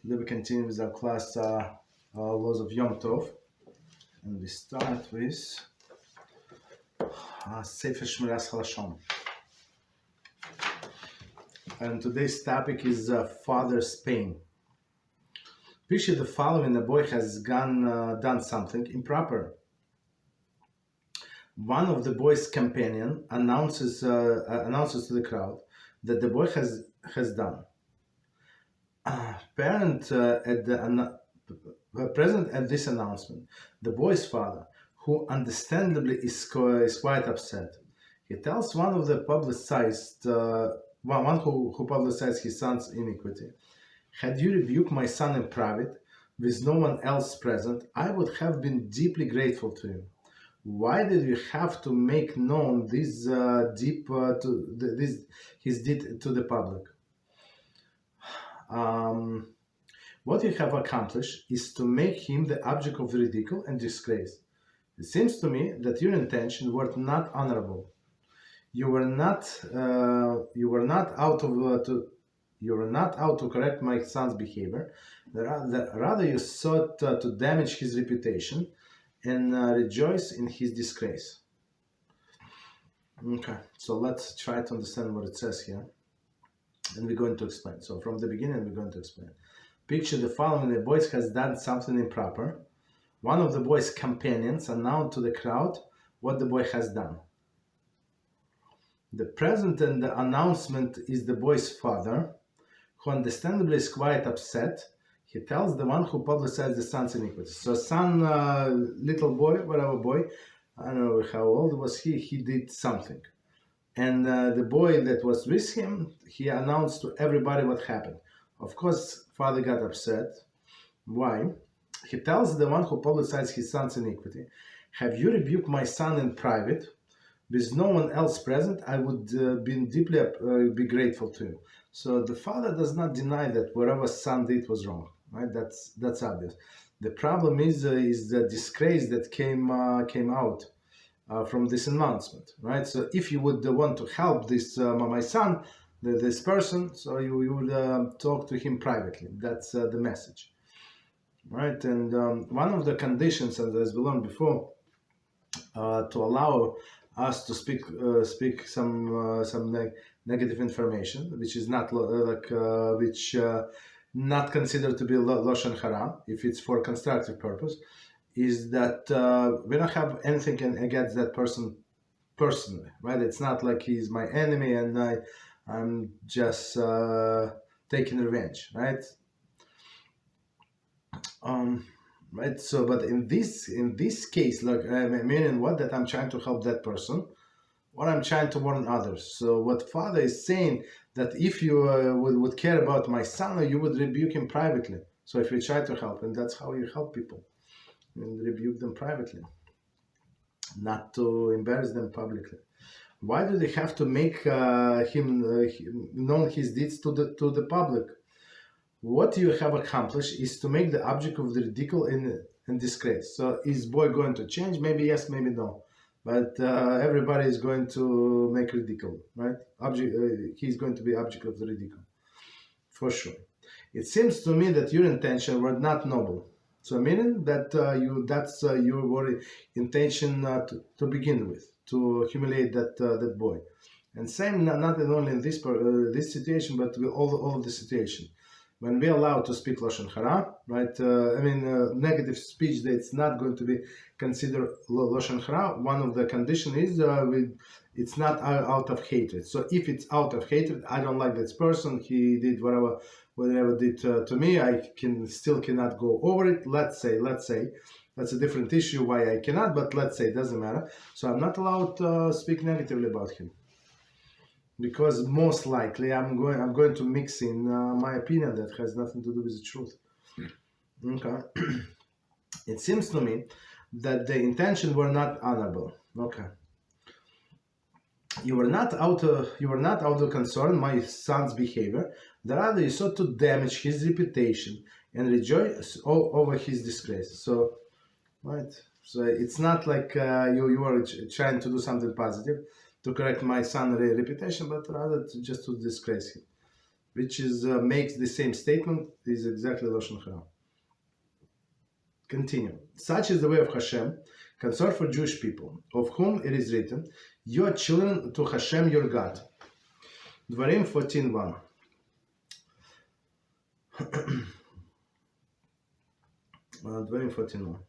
Today we continue with our class Laws of Yom Tov, and we start with Sefer Shmiras Haloshon. And today's topic is father's pain. Picture the following: a boy has done something improper. One of the boy's companion announces to the crowd that the boy has done. Present at this announcement, the boy's father, who understandably is quite upset. He tells one of the one who publicized his son's iniquity, "Had you rebuked my son in private, with no one else present, I would have been deeply grateful to you. Why did you have to make known his deed to the public? What you have accomplished is to make him the object of ridicule and disgrace. It seems to me that your intentions were not honorable. You were not out to correct my son's behavior. Rather, you sought to damage his reputation and rejoice in his disgrace." Okay, so let's try to understand what it says here. And we're going to explain. So from the beginning, we're going to explain. Picture the following: the boy has done something improper. One of the boy's companions announced to the crowd what the boy has done. The present and the announcement is the boy's father, who understandably is quite upset. He tells the one who publicized the son's iniquity. So son, little boy, whatever boy, I don't know how old was he did something. And the boy that was with him, he announced to everybody what happened. Of course, father got upset. Why? He tells the one who publicized his son's iniquity, "Have you rebuked my son in private? With no one else present, I would be grateful to you." So the father does not deny that whatever son did was wrong. Right? That's obvious. The problem is the disgrace that came out from this announcement, right? So if you would want to help this my son, this person, so you would talk to him privately. That's the message, right? And one of the conditions, as we learned before, to allow us to speak some negative information, which is not not considered to be Lashon Hara, if it's for constructive purpose, is that we don't have anything against that person personally, right? It's not like he's my enemy and I'm just taking revenge, right? Right. So, but in this case, like meaning what, that I'm trying to help that person, or I'm trying to warn others. So, what father is saying, that if you would care about my son, you would rebuke him privately. So, if you try to help him, that's how you help people. And rebuke them privately, not to embarrass them publicly. Why do they have to make him known his deeds to the public? What you have accomplished is to make the object of the ridicule and disgrace. So is boy going to change? Maybe yes, maybe no. But everybody is going to make ridicule, right? He's going to be object of the ridicule, for sure. It seems to me that your intention were not noble. So meaning that that's your intention to begin with, to humiliate that boy. And same not only in this situation, but with all of the situation. When we allow to speak Lashon Hara, right? Negative speech that's not going to be considered Lashon Hara. One of the conditions is it's not out of hatred. So if it's out of hatred, I don't like this person. He did whatever did to me. I cannot go over it. Let's say that's a different issue why I cannot. But let's say it doesn't matter. So I'm not allowed to speak negatively about him, because most likely I'm going to mix in my opinion that has nothing to do with the truth. Okay. It seems to me that the intention were not honorable. Okay. You were not out of concern my son's behavior. Rather, you sought to damage his reputation and rejoice over his disgrace. So, right. So it's not like you are trying to do something positive to correct my son's reputation, but rather just to disgrace him. which is makes the same statement, is exactly Lashon Hara. Continue. Such is the way of HaShem, concerned for Jewish people, of whom it is written, "You are children to HaShem your God." Dvarim 14:1. Dvarim 14:1.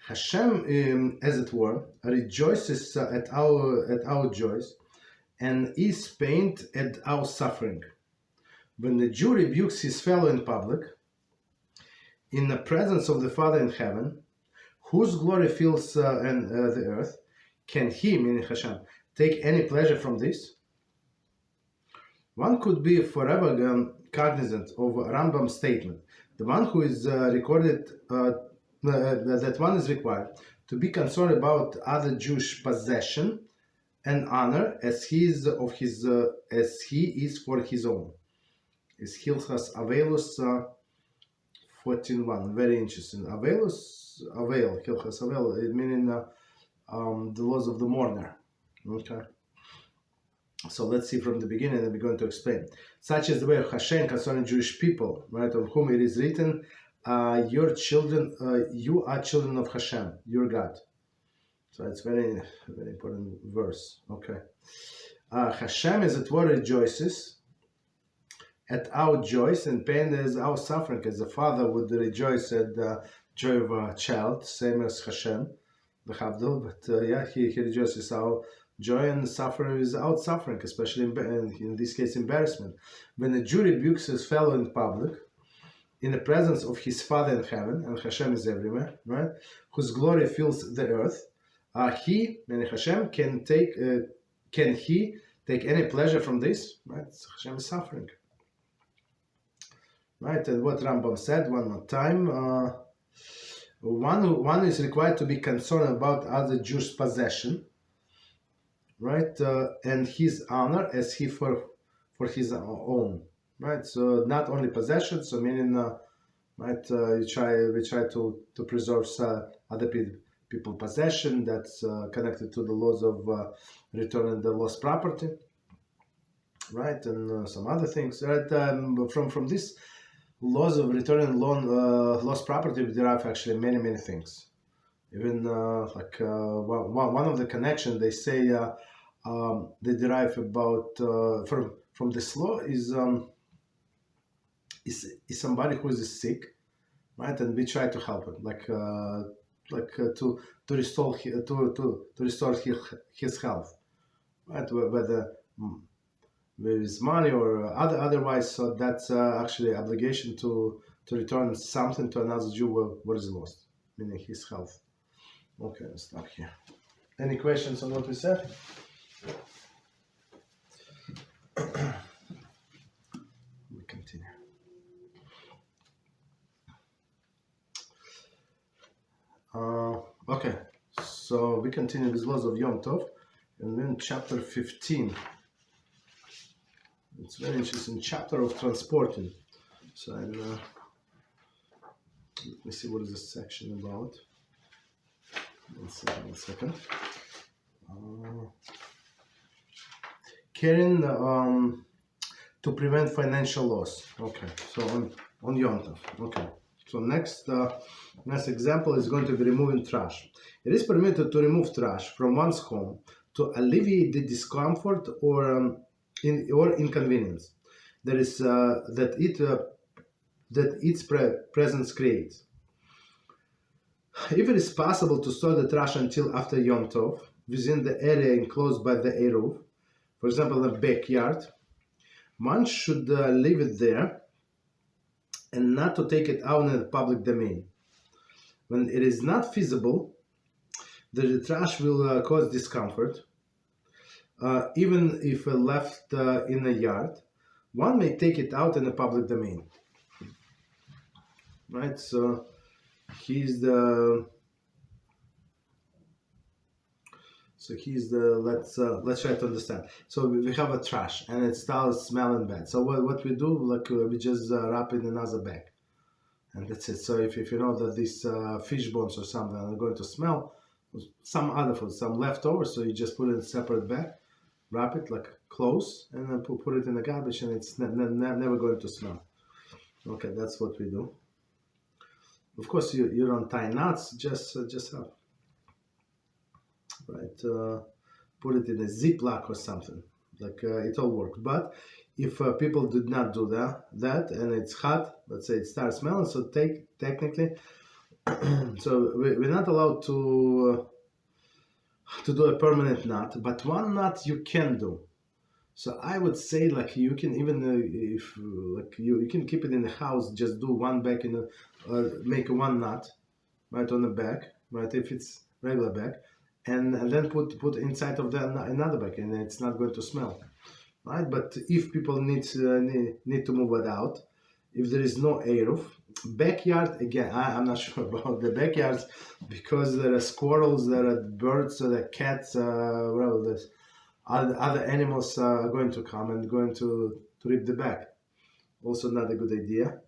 HaShem, as it were, rejoices at our joys, and is pained at our suffering. When the Jew rebukes his fellow in public, in the presence of the Father in heaven, whose glory fills the earth, can he, meaning HaShem, take any pleasure from this? One could be forever cognizant of Rambam's statement. The one who is recorded, that one is required to be concerned about other Jewish possession and honor as he is for his own. Is Hilchas Avelus 14:1. Very interesting. Hilchas Avel, it meaning the laws of the mourner. Okay. So let's see from the beginning, and we're going to explain. Such is the way of HaShem concerning Jewish people, right? Of whom it is written, "You are children of HaShem, your God." So it's very, very important verse. Okay. HaShem, as it were, rejoices at our joys and pain as our suffering, as the father would rejoice at the joy of a child, same as HaShem, the Havdil, but he rejoices our joy, and suffering is out suffering, especially in this case embarrassment. When a Jew rebukes his fellow in public, in the presence of his Father in heaven, and HaShem is everywhere, right? Whose glory fills the earth, he, meaning HaShem, can he take any pleasure from this? Right? HaShem is suffering. Right, and what Rambam said one more time, one is required to be concerned about other Jews' possession, right, and his honor as he for his own, right. So not only possession, so meaning, right, we try to preserve other people possession that's connected to the laws of returning the lost property, right, and some other things, right. From this laws of returning lost property, we derive actually many things. Even one of the connections they say they derive about from this law is somebody who is sick, right? And we try to help him, to restore his health, right? Whether with his money or otherwise, so that's actually obligation to return something to another Jew what is lost, meaning his health. Okay, let's stop here. Any questions on what we said? We continue. Okay, so we continue with laws of Yom Tov, and then chapter 15. It's very interesting chapter of transporting. So let me see what is this section about. One second. Carrying to prevent financial loss. Okay, so on Yom Tov. Okay, so next example is going to be removing trash. It is permitted to remove trash from one's home to alleviate the discomfort or inconvenience that its presence creates. If it is possible to store the trash until after Yom Tov within the area enclosed by the Eruv, for example the backyard, one should leave it there and not to take it out in the public domain. When it is not feasible, the trash will cause discomfort. Even if left in a yard, one may take it out in the public domain. Right, so let's try to understand. So we have a trash and it starts smelling bad. So what we do, we just wrap it in another bag, and that's it. So if you know that these fish bones or something are going to smell, some other food, some leftovers, so you just put it in a separate bag. wrap it like close, and then put it in the garbage, and it's never going to smell. Okay, that's what we do. Of course, you don't tie knots, just have, right, put it in a Ziploc or something, like it all works. But if people did not do that and it's hot, let's say it starts smelling, so technically, so we're not allowed to do a permanent knot, but one knot you can do. So I would say, like, you can even if like you can keep it in the house, just do one back in make one knot right on the back, right, if it's regular back, and then put inside of the another back, and it's not going to smell, right? But if people need to move it out, if there is no Eruv, backyard, again, I'm not sure about the backyards, because there are squirrels, there are birds, there are cats, whatever this. Other animals are going to come and going to rip the back. Also not a good idea.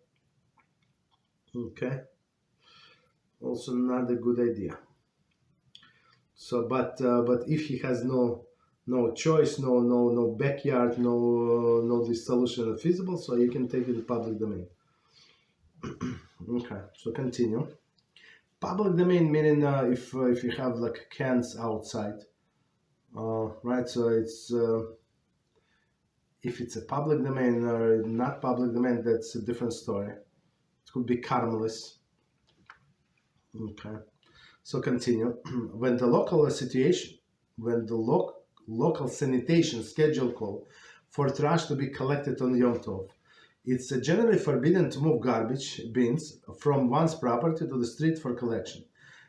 Okay. Also not a good idea. So, but if he has no choice, no backyard, no this solution feasible, so you can take it in public domain. Okay. So continue. Public domain meaning if you have like cans outside. Right, so it's if it's a public domain or not public domain, that's a different story. It could be harmless. Okay, so continue. When the local sanitation schedule call for trash to be collected on Yom Tov, it's generally forbidden to move garbage bins from one's property to the street for collection,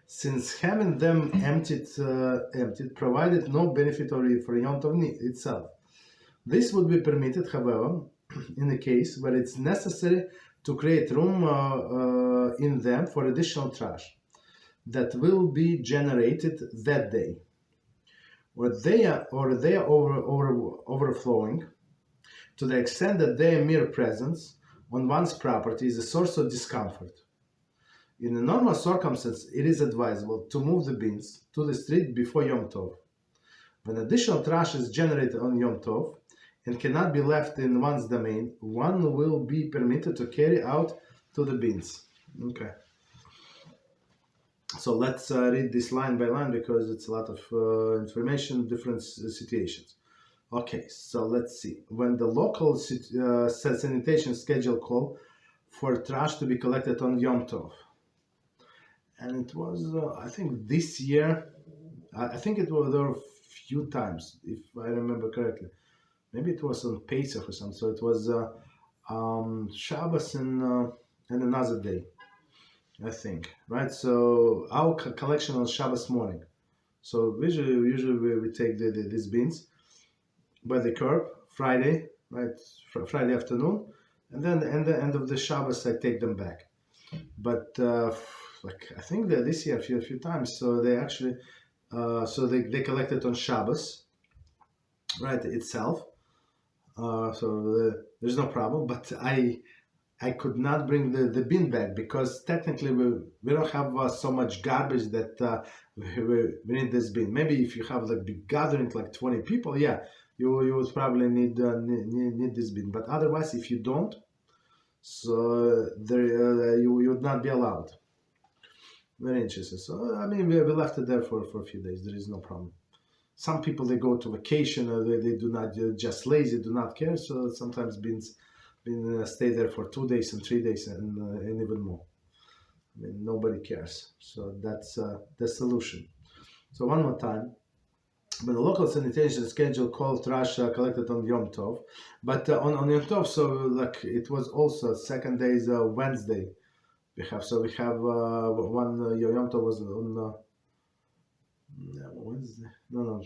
since having them emptied provided no benefit for Yom Tov itself. This would be permitted, however, in the case where it's necessary to create room in them for additional trash that will be generated that day, or they are overflowing to the extent that their mere presence on one's property is a source of discomfort. In a normal circumstance, it is advisable to move the bins to the street before Yom Tov. When additional trash is generated on Yom Tov and cannot be left in one's domain, one will be permitted to carry out to the bins. Okay. So let's read this line by line, because it's a lot of information, different situations. Okay, so let's see. When the local sanitation schedule call for trash to be collected on Yom Tov, and it was, I think this year, I think it was there a few times, if I remember correctly. Maybe it was on Pesach or something. So it was Shabbos and another day, I think, right? So our collection on Shabbos morning. So usually we take these bins by the curb Friday, right? Friday afternoon, and then at the end of the Shabbos I take them back. But like I think that this year a few times, so they actually they collected on Shabbos, right, itself. So there's no problem, but I could not bring the bin back, because technically we don't have so much garbage that we need this bin. Maybe if you have like big gathering, like 20 people, yeah, you would probably need this bin. But otherwise, if you don't, so there you would not be allowed. Very interesting. So I mean, we left it there for a few days. There is no problem. Some people, they go to vacation, or they do not, just lazy, do not care. So sometimes bins stay there for 2 days and 3 days and even more. I mean, nobody cares. So that's the solution. So one more time. When the local sanitation schedule called trash collected on Yom Tov, but on Yom Tov, so like it was also second day is Wednesday. We have one Yom Tov was on Wednesday. No,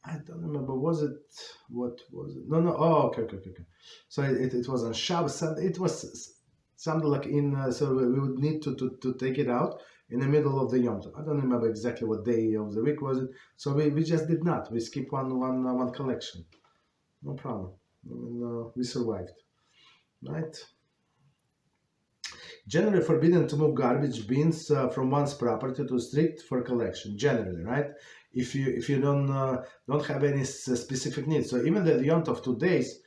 I don't remember. What was it? No. Oh, okay. So it was on Shabbos. It was something like so we would need to take it out in the middle of the Yom Tov. I don't remember exactly what day of the week was it. So we just did not. We skipped one collection. No problem. I mean, we survived. Right? Generally forbidden to move garbage bins from one's property to street for collection. Generally, right? if you don't have any specific needs. So even the Yom Tov 2 days,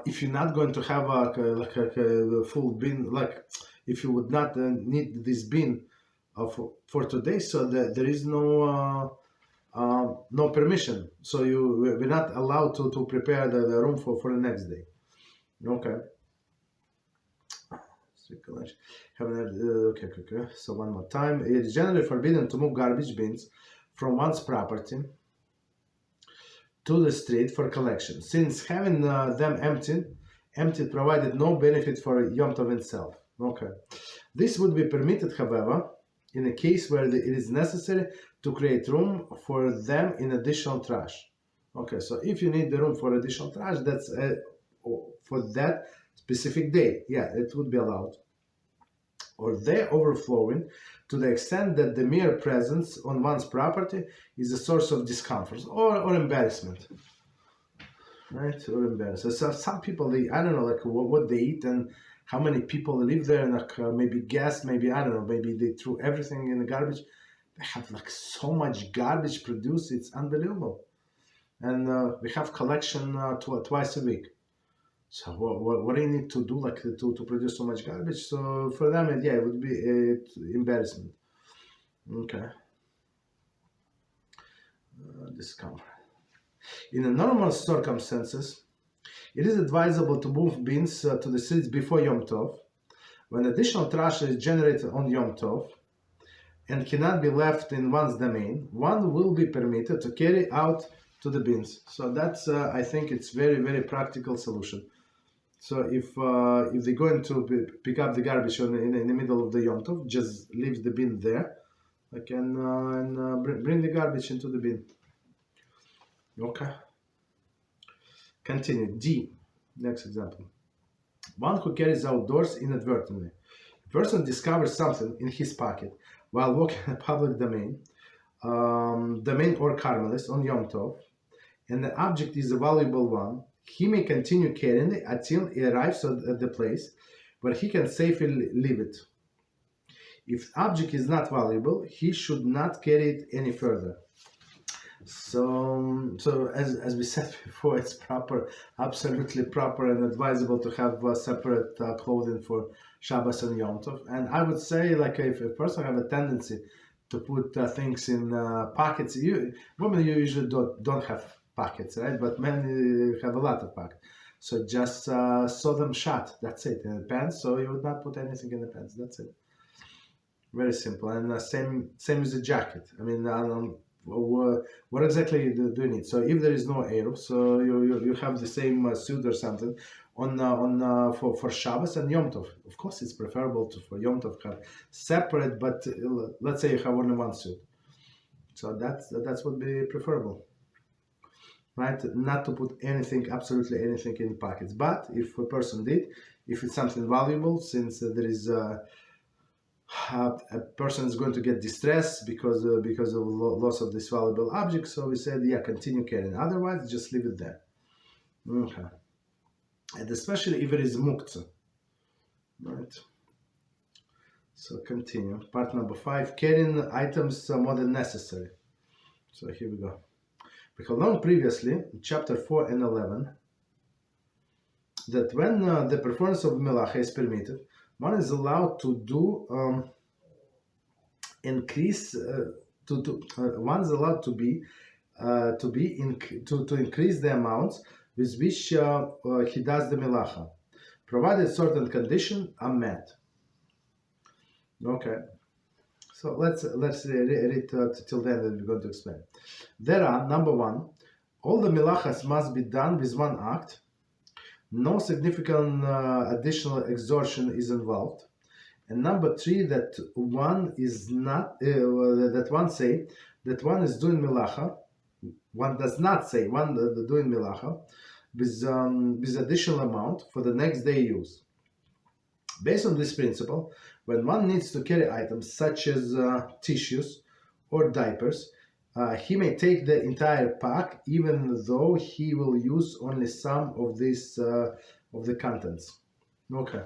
if you're not going to have a full bin, like if you would not need this bin for today, so there is no permission. So we're not allowed to prepare the room for the next day. Okay. Okay. So one more time. It is generally forbidden to move garbage bins from one's property to the street for collection, since having them emptied provided no benefit for Yom Tov itself. Okay. This would be permitted, however, in a case where it is necessary to create room for them in additional trash. Okay, so if you need the room for additional trash, that's for that specific day, yeah, it would be allowed. Or they're overflowing to the extent that the mere presence on one's property is a source of discomfort or embarrassment. Right? Or embarrassment. So some people, I don't know, like what they eat and how many people live there, and like maybe gas, maybe, I don't know, maybe they threw everything in the garbage. They have like so much garbage produced, it's unbelievable. And we have collection twice a week. So what do you need to do, like to produce so much garbage? So for them, yeah, it would be embarrassment. Okay. Discomfort. In the normal circumstances, it is advisable to move bins to the streets before Yom Tov, when additional trash is generated on Yom Tov and cannot be left in one's domain. One will be permitted to carry out to the bins. So that's, I think, it's very, very practical solution. So if they're going to pick up the garbage in the middle of the Yom Tov, just leave the bin there, like, and bring the garbage into the bin. Okay. Continue. D. Next example. One who carries outdoors inadvertently. A person discovers something in his pocket while walking in a public domain or carmelis on Yom Tov, and the object is a valuable one. He may continue carrying it until he arrives at the place where he can safely leave it. If the object is not valuable, he should not carry it any further. So as we said before, it's proper, absolutely proper and advisable to have separate clothing for Shabbos and Yom Tov. And I would say, like, if a person have a tendency to put things in pockets, women usually don't have pockets, right? But men have a lot of pockets. So just sew them shut. That's it. In the pants, so you would not put anything in the pants. That's it. Very simple. And same as the jacket. I mean, what exactly do you need? So if there is no Eruv, so you have the same suit or something for Shabbos and Yom Tov. Of course, it's preferable for Yom Tov have separate, but let's say you have only one suit. So that's would be preferable, right? Not to put anything, absolutely anything in pockets. But if a person did, if it's something valuable, since there is a person is going to get distressed because of loss of this valuable object, so we said, yeah, continue carrying. Otherwise, just leave it there. Okay. And especially if it is muktzah, right? So continue. Part number 5: carrying items more than necessary. So here we go. We have learned previously, in chapter 4 and 11, that when the performance of melacha is permitted, one is allowed to do increase one is allowed to increase the amounts with which he does the melacha, provided certain conditions are met. Okay, so let's read till then, and we're going to explain. There are, number 1, all the melachas must be done with one act. No significant additional exertion is involved. And number 3, that one is not that one say that one is doing melacha. One does not say one doing melacha with additional amount for the next day use. Based on this principle, when one needs to carry items such as tissues or diapers, he may take the entire pack, even though he will use only some of this of the contents. Okay,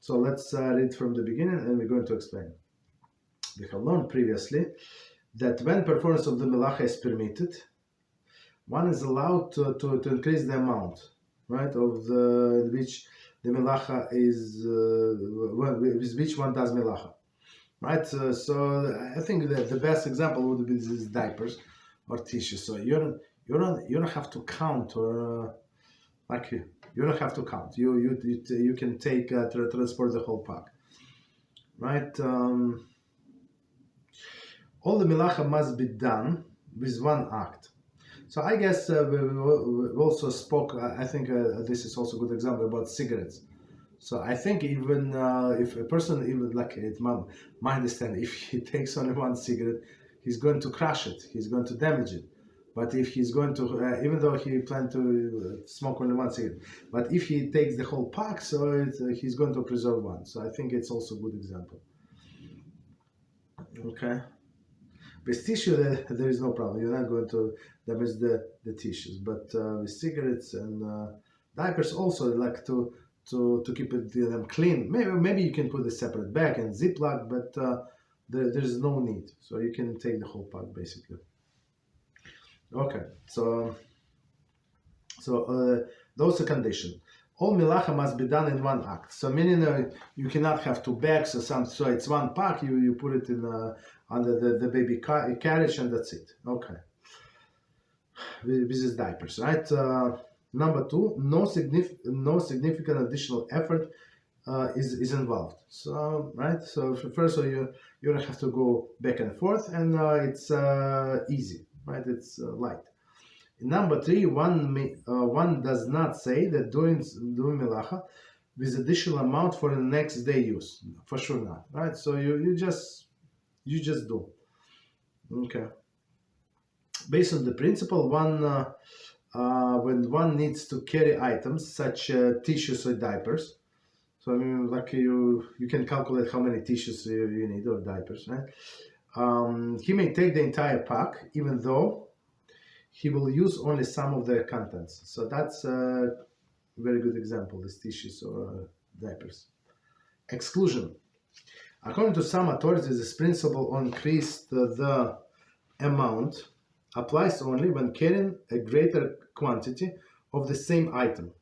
so let's read from the beginning, and we're going to explain. We have learned previously that when performance of the melacha is permitted, one is allowed to increase the amount, right, of the which the melacha is with which one does melacha, right? So I think that the best example would be these diapers or tissues. So you don't have to count or like you don't have to count. You can take transport the whole pack, right? All the melacha must be done with one act. So I guess we also spoke. I think this is also a good example about cigarettes. So I think even if a person, even like it's my understanding, if he takes only one cigarette, he's going to crush it. He's going to damage it. But if he's going to, even though he planned to smoke only one cigarette, but if he takes the whole pack, so he's going to preserve one. So I think it's also a good example. Okay. With tissue, there is no problem. You're not going to damage the tissues. But with cigarettes and diapers, also like to keep them clean. Maybe you can put a separate bag and Ziploc, but there's no need. So you can take the whole pack basically. Okay, so those are conditions. All melacha must be done in one act. So meaning you cannot have two bags or something. So it's one pack. You put it in under the baby carriage and that's it. Okay. This is diapers, right? Number two, no significant additional effort is involved. So right. So first, you don't have to go back and forth, and it's easy, right? It's light. Number three, one does not say that doing melacha with additional amount for the next day use. For sure not, right? So you just do. Okay. Based on the principle, when one needs to carry items such tissues or diapers, so I mean, like you can calculate how many tissues you need or diapers, right? He may take the entire pack, even though he will use only some of the contents. So that's a very good example, these tissues or diapers. Exclusion. According to some authorities, this principle on increased the amount applies only when carrying a greater quantity of the same item.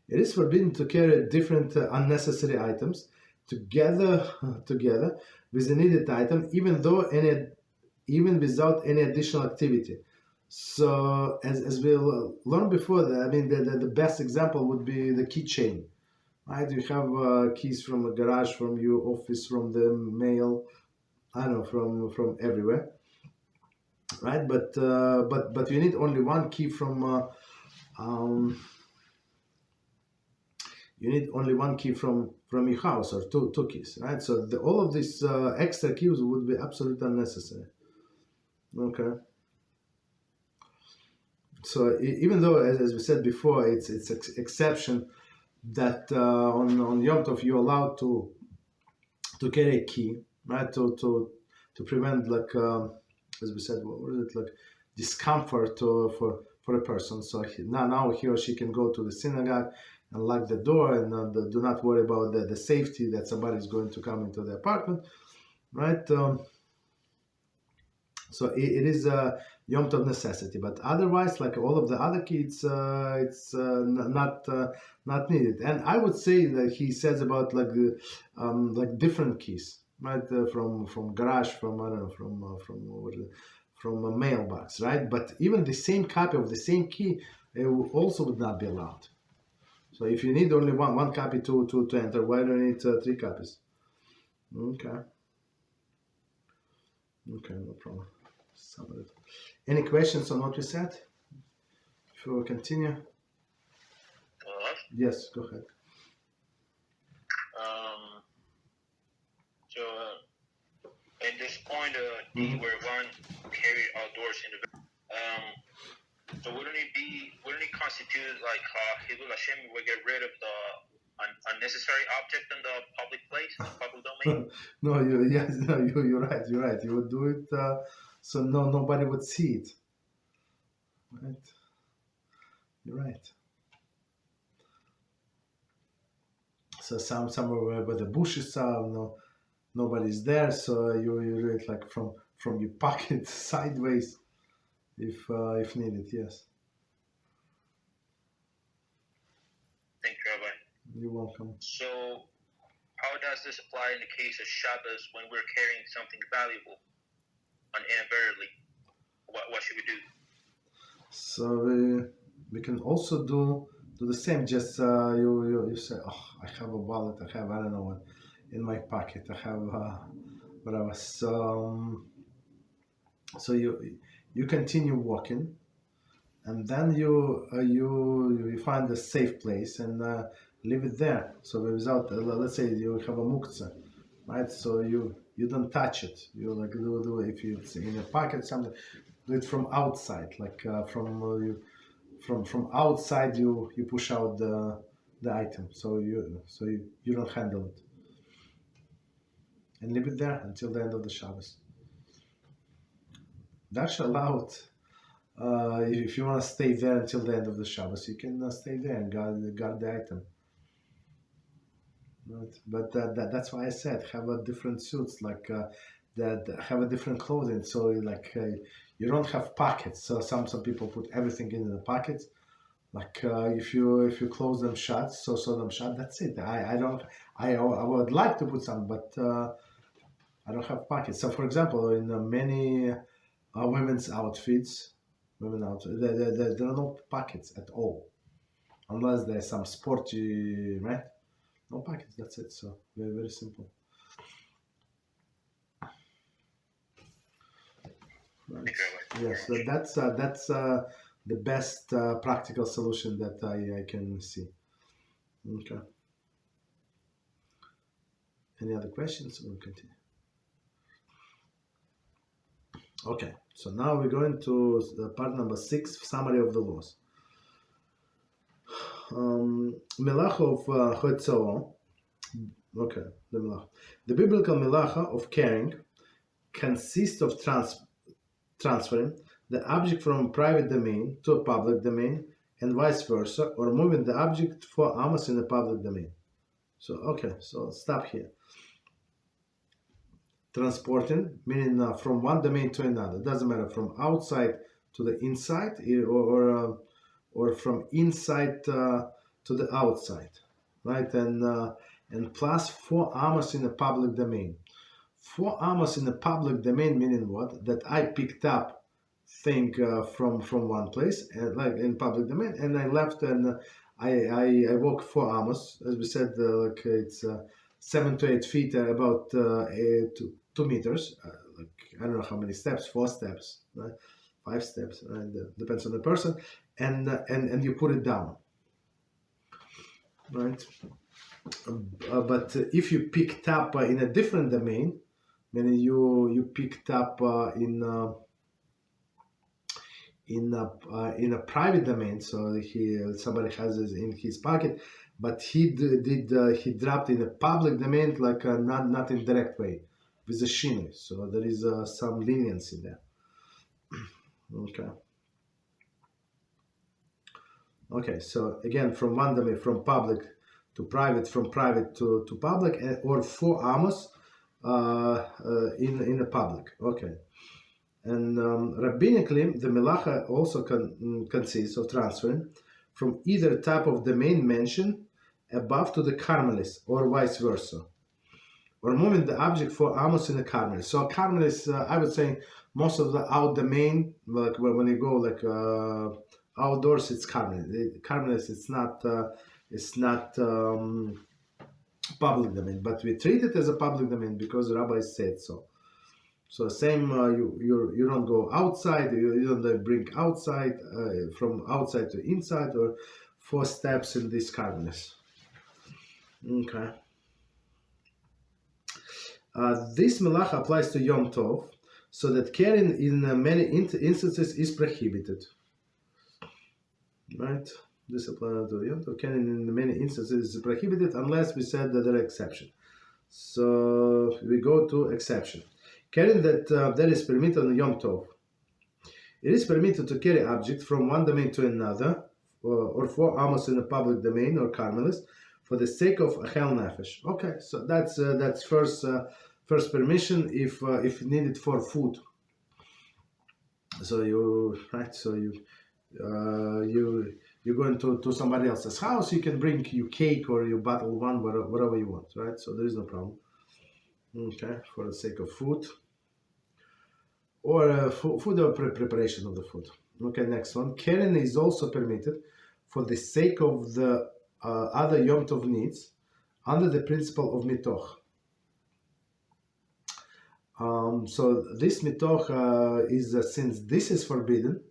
It is forbidden to carry different unnecessary items together with the needed item, even without any additional activity. So as we'll learn before, I mean the best example would be the keychain, right? You have keys from a garage, from your office, from the mail, I don't know, from everywhere, right? But you need only one key from your house, or two keys, right? So all of these extra keys would be absolutely unnecessary. Okay. So even though, as we said before, it's exception that on Yom Tov you're allowed to carry a key, right? To prevent, like as we said, what was it, like discomfort for a person. So now he or she can go to the synagogue and lock the door and do not worry about the safety that somebody is going to come into the apartment, right? So it is a Yom Tov necessity, but otherwise, like all of the other keys, it's not needed. And I would say that he says about like different keys, right? From garage, from I don't know, from a mailbox, right? But even the same copy of the same key also would not be allowed. So if you need only one copy to enter, why do you need three copies? Okay, no problem. Any questions on what we said? Before we continue? Yes, go ahead. So at this point, where one carry outdoors in the so wouldn't it constitute like Hilul Hashem would get rid of the unnecessary object in the public place, in the public domain? No, you're right. You would do it so nobody would see it. Right? You're right. So somewhere where the bushes are, nobody's there. So you do it like from from your pocket sideways if needed. Yes. Thank you, Rabbi. You're welcome. So, how does this apply in the case of Shabbos when we're carrying something valuable inadvertently? What should we do? So we can also do the same. Just you say, oh, I have a wallet. I have, I don't know what in my pocket. I have whatever. So you continue walking, and then you find a safe place and leave it there. So without, let's say you have a muktzah, right? So you don't touch it. You like do if it's in a pocket something, do it from outside, like from outside you push out the item. So you don't handle it, and leave it there until the end of the Shabbos. That's allowed. If you want to stay there until the end of the Shabbos, you can stay there and guard the item. Right? But that's why I said have a different suits, like that have a different clothing. So like you don't have pockets. So some people put everything in the pockets. Like if you close them shut, sew them shut. That's it. I would like to put some, but I don't have pockets. So for example, in many women's outfits, there are no pockets at all, unless there's some sporty, right? No pockets. That's it. So very, very simple. Right. Yes. So that's the best practical solution that I can see. Okay. Any other questions? We'll continue. Okay, so now we're going to part number 6, summary of the laws. Melacha of Hotzoo. Okay, the melacha. The biblical melacha of carrying consists of transferring the object from a private domain to a public domain and vice versa, or moving the object 4 amos in a public domain. So, okay, so stop here. Transporting, meaning from one domain to another. Doesn't matter, from outside to the inside or from inside to the outside, right? And plus 4 amos in a public domain. 4 amos in a public domain, meaning what? That I picked up thing from one place, like in public domain, and I left and I walk 4 amos, as we said, like it's 7 to 8 feet, about 2 meters, like I don't know how many steps, 4 steps, right? 5 steps, and depends on the person, and you put it down, right? But if you picked up in a different domain, meaning you picked up in a private domain, so somebody has it in his pocket, but he dropped in a public domain, like not in direct way, with a shinui. So there is some leniency there. Okay, so again, from one domain, from public to private, from private to public, or 4 amos in a public. Okay. And rabbinically, the melacha also consists of transferring from either type of domain mentioned above to the carmelis, or vice versa, or moving the object 4 amos in a carmelis. So a carmelis, I would say, most of the out domain, like when you go like outdoors, it's carmelis. Carmelis, it's not public domain, but we treat it as a public domain because the rabbi said so. So same, you don't go outside, you don't bring outside, from outside to inside, or 4 steps in this carmelis. Okay. This melacha applies to Yom Tov, so that carrying in many instances is prohibited. Right? This applies to Yom Tov. Carrying in many instances is prohibited unless we said that there are exception. So we go to exception. Carrying that is permitted on Yom Tov. It is permitted to carry object from one domain to another, or 4 amos in a public domain or carmelis, for the sake of achel nefesh. Okay, so that's first permission if needed for food, So you go into somebody else's house, you can bring your cake or your bottled one, whatever you want, right? So there is no problem. Okay, for the sake of food or food or preparation of the food. Okay, next one. Keren is also permitted for the sake of the other Yom Tov needs under the principle of mitoch. So this mitoch is since this is forbidden,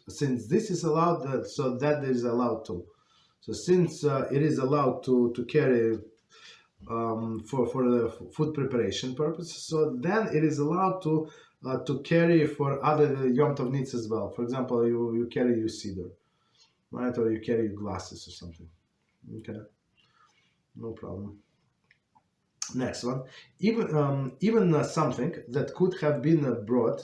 since this is allowed, so that is allowed too. So since it is allowed to carry for the food preparation purposes, so then it is allowed to carry for other Yom Tov needs as well. For example, you carry your cedar, right, or you carry your glasses or something. Okay, no problem. Next one, even something that could have been brought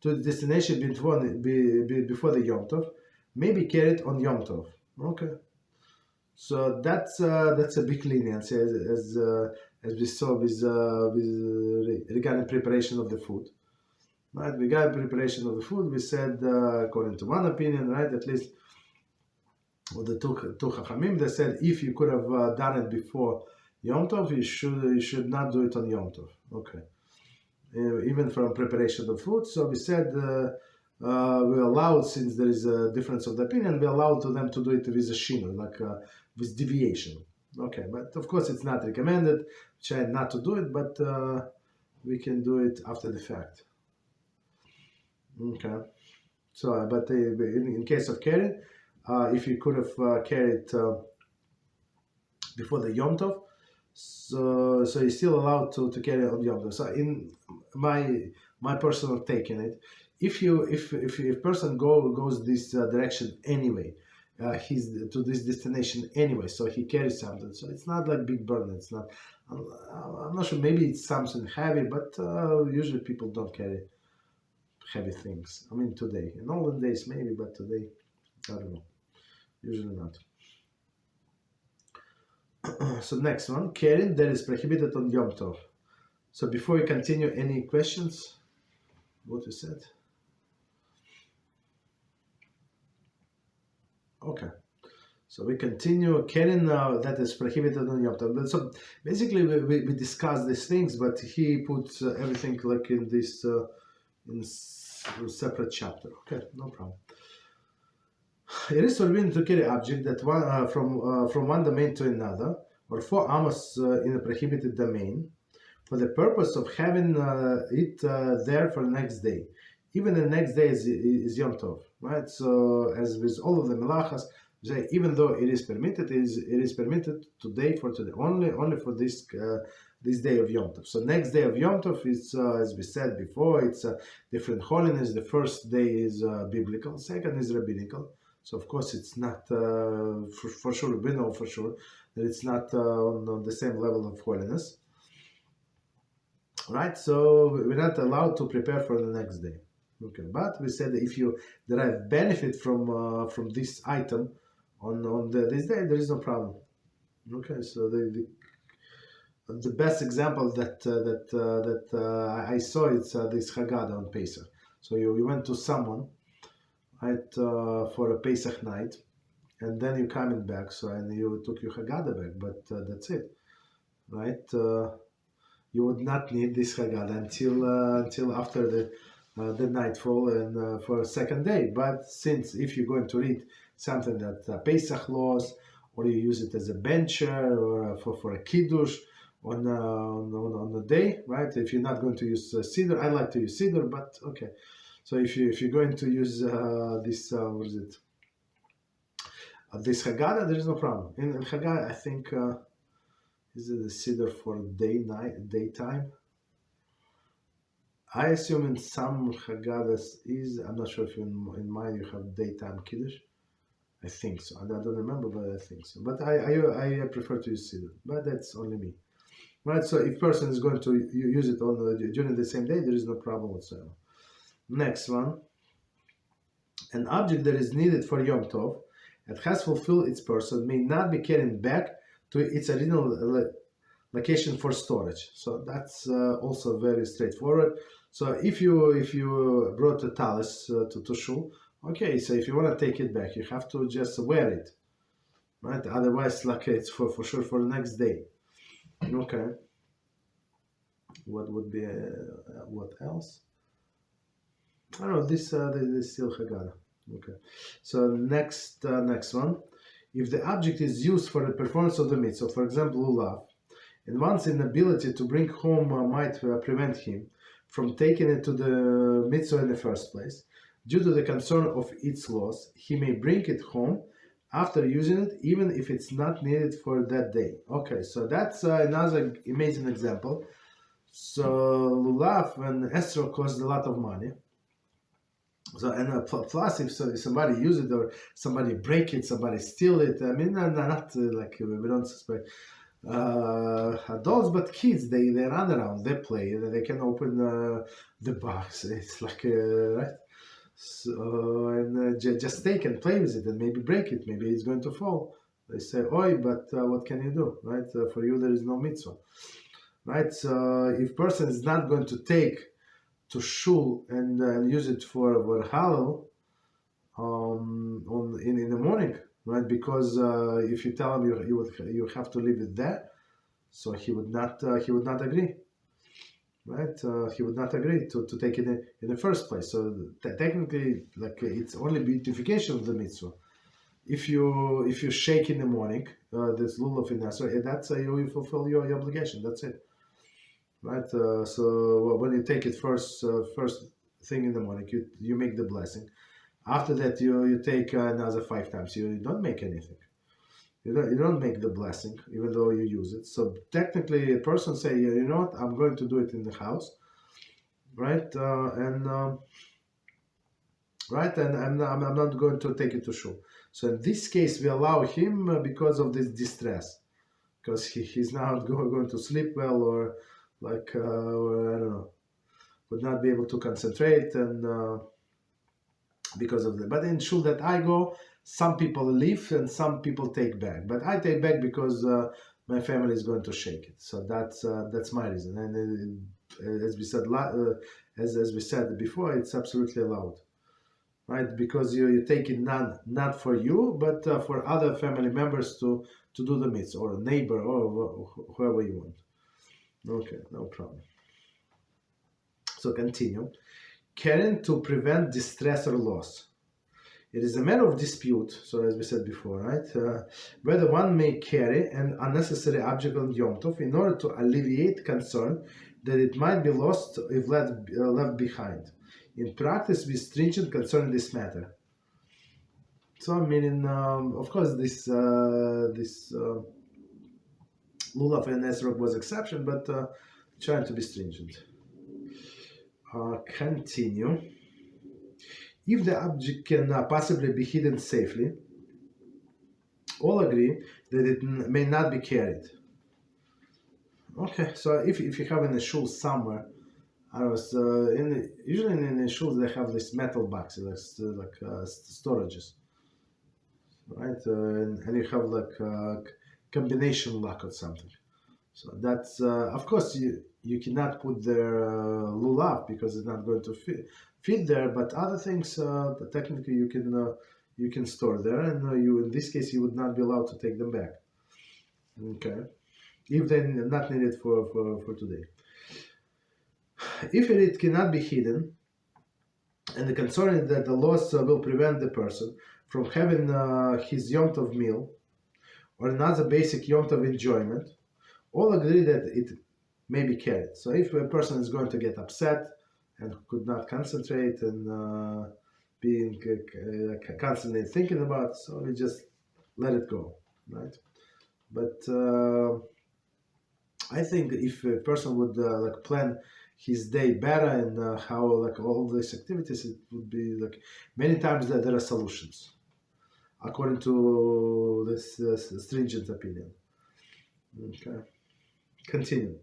to the destination before the Yom Tov may be carried on Yom Tov. Okay, so that's a big leniency as we saw with regarding preparation of the food. Right, we got preparation of the food. We said according to one opinion, right, at least with the two Chachamim, they said if you could have done it before Yom Tov, you should not do it on Yom Tov. Okay. Even from preparation of food. So we said we allowed, since there is a difference of the opinion, we allowed to them to do it with a shiur, like with deviation. Okay, but of course it's not recommended. Try not to do it, but we can do it after the fact. Okay. So, but in case of carrying, if you could have carried before the Yom Tov, so you're still allowed to carry on Yom Tov. So in my personal take in it, if a person goes this direction anyway, he's to this destination anyway, so he carries something. So it's not like big burden. It's not. I'm not sure. Maybe it's something heavy, but usually people don't carry heavy things. I mean, today, in olden days maybe, but today, I don't know. Usually not. So next one, carrying that is prohibited on Yom Tov. So before we continue, any questions? What you said? Okay. So we continue carrying that is prohibited on Yom Tov. So basically we discussed these things, but he puts everything like in this in separate chapter. Okay, no problem. It is forbidden to carry object that one from one domain to another, or 4 amos in a prohibited domain, for the purpose of having it there for the next day. Even the next day is Yom Tov, right? So as with all of the melachas, even though it is permitted, it is permitted today only for this day of Yom Tov. So next day of Yom Tov is, as we said before, it's a different holiness. The first day is biblical, second is rabbinical. So of course it's not for sure. We know for sure that it's not on the same level of holiness, right? So we're not allowed to prepare for the next day. Okay, but we said that if you derive benefit from this item on this day, there is no problem. Okay, so the best example that I saw it's this Haggadah on Pesach. So you went to someone, right, for a Pesach night, and then you coming back. So and you took your Haggadah back, but that's it, right? You would not need this Haggadah until after the nightfall and for a second day. But since if you're going to read something that Pesach laws, or you use it as a bencher or for a kiddush on the day, right? If you're not going to use cedar, I like to use cedar, but okay. So if you're going to use this what is it? This Haggadah, there is no problem. In Haggadah, I think is it a cedar for daytime? I assume in some Haggadahs is. I'm not sure if in mine you have daytime kiddush. I think so. I don't remember, but I think so. But I prefer to use cedar. But that's only me. Right. So if person is going to use it during the same day, there is no problem whatsoever. Next one. An object that is needed for Yom Tov that has fulfilled its purpose may not be carried back to its original location for storage. So that's also very straightforward. So if you brought a talis to shul, okay, so if you want to take it back, you have to just wear it, right? Otherwise, like it's for sure for the next day. Okay. What would be what else? I don't know. This still Haggadah. Okay. So next one. If the object is used for the performance of the mitzvah, for example, lulav, and one's inability to bring home might prevent him from taking it to the mitzvah in the first place, due to the concern of its loss, he may bring it home after using it, even if it's not needed for that day. Okay, so that's another amazing example. So lulav and esrog cost a lot of money. So and plus, if somebody use it or somebody break it, somebody steal it. I mean, not like we don't suspect adults, but kids. They run around, they play, they can open the box. It's like right. So and just take and play with it and maybe break it. Maybe it's going to fall. They say, "Oi," but what can you do, right? For you, there is no mitzvah, right? So if person is not going to take to shul and use it for halal in the morning, right? Because if you tell him you have to leave it there, so he would not agree, right? He would not agree to take it in the first place. So technically, like it's only beautification of the mitzvah. If you shake in the morning, this lulav in Nasser, that's you fulfill your obligation. That's it. Right, so when you take it first thing in the morning, you make the blessing. After that, you take another 5 times. You don't make anything. You don't make the blessing, even though you use it. So technically, a person say, you know what, I'm going to do it in the house, right? And I'm not going to take it to shul. So in this case, we allow him because of this distress, because he's not going to sleep well or or I don't know, would not be able to concentrate and because of that. But in shul that I go, some people leave and some people take back. But I take back because my family is going to shake it. So that's my reason. And as we said as we said before, it's absolutely allowed, right? Because you take it not for you, but for other family members to do the mitzvah, or a neighbor, or whoever you want. Okay, no problem. So continue. Carrying to prevent distress or loss. It is a matter of dispute, so as we said before, right? Whether one may carry an unnecessary object on Yom Tov in order to alleviate concern that it might be lost if left behind. In practice, we stringent concerning this matter. So, meaning, of course, this lulav and esrog was exception, but trying to be stringent. Continue. If the object can possibly be hidden safely, all agree that it may not be carried. Okay, so if you have in a shul somewhere, usually in the shuls they have this metal boxes, like storages, right? And you have like combination lock or something. So that's of course you cannot put their lulav because it's not going to fit there. But other things technically you can store there, and you in this case you would not be allowed to take them back. Okay, if they're not needed for today. If it cannot be hidden, and the concern is that the loss will prevent the person from having his Yom Tov meal or another basic Yom Tov enjoyment, all agree that it may be carried. So if a person is going to get upset and could not concentrate and being constantly thinking about it, so we just let it go, right? But I think if a person would like plan his day better and how like all these activities, it would be like many times that there are solutions according to this stringent opinion. Okay, continue.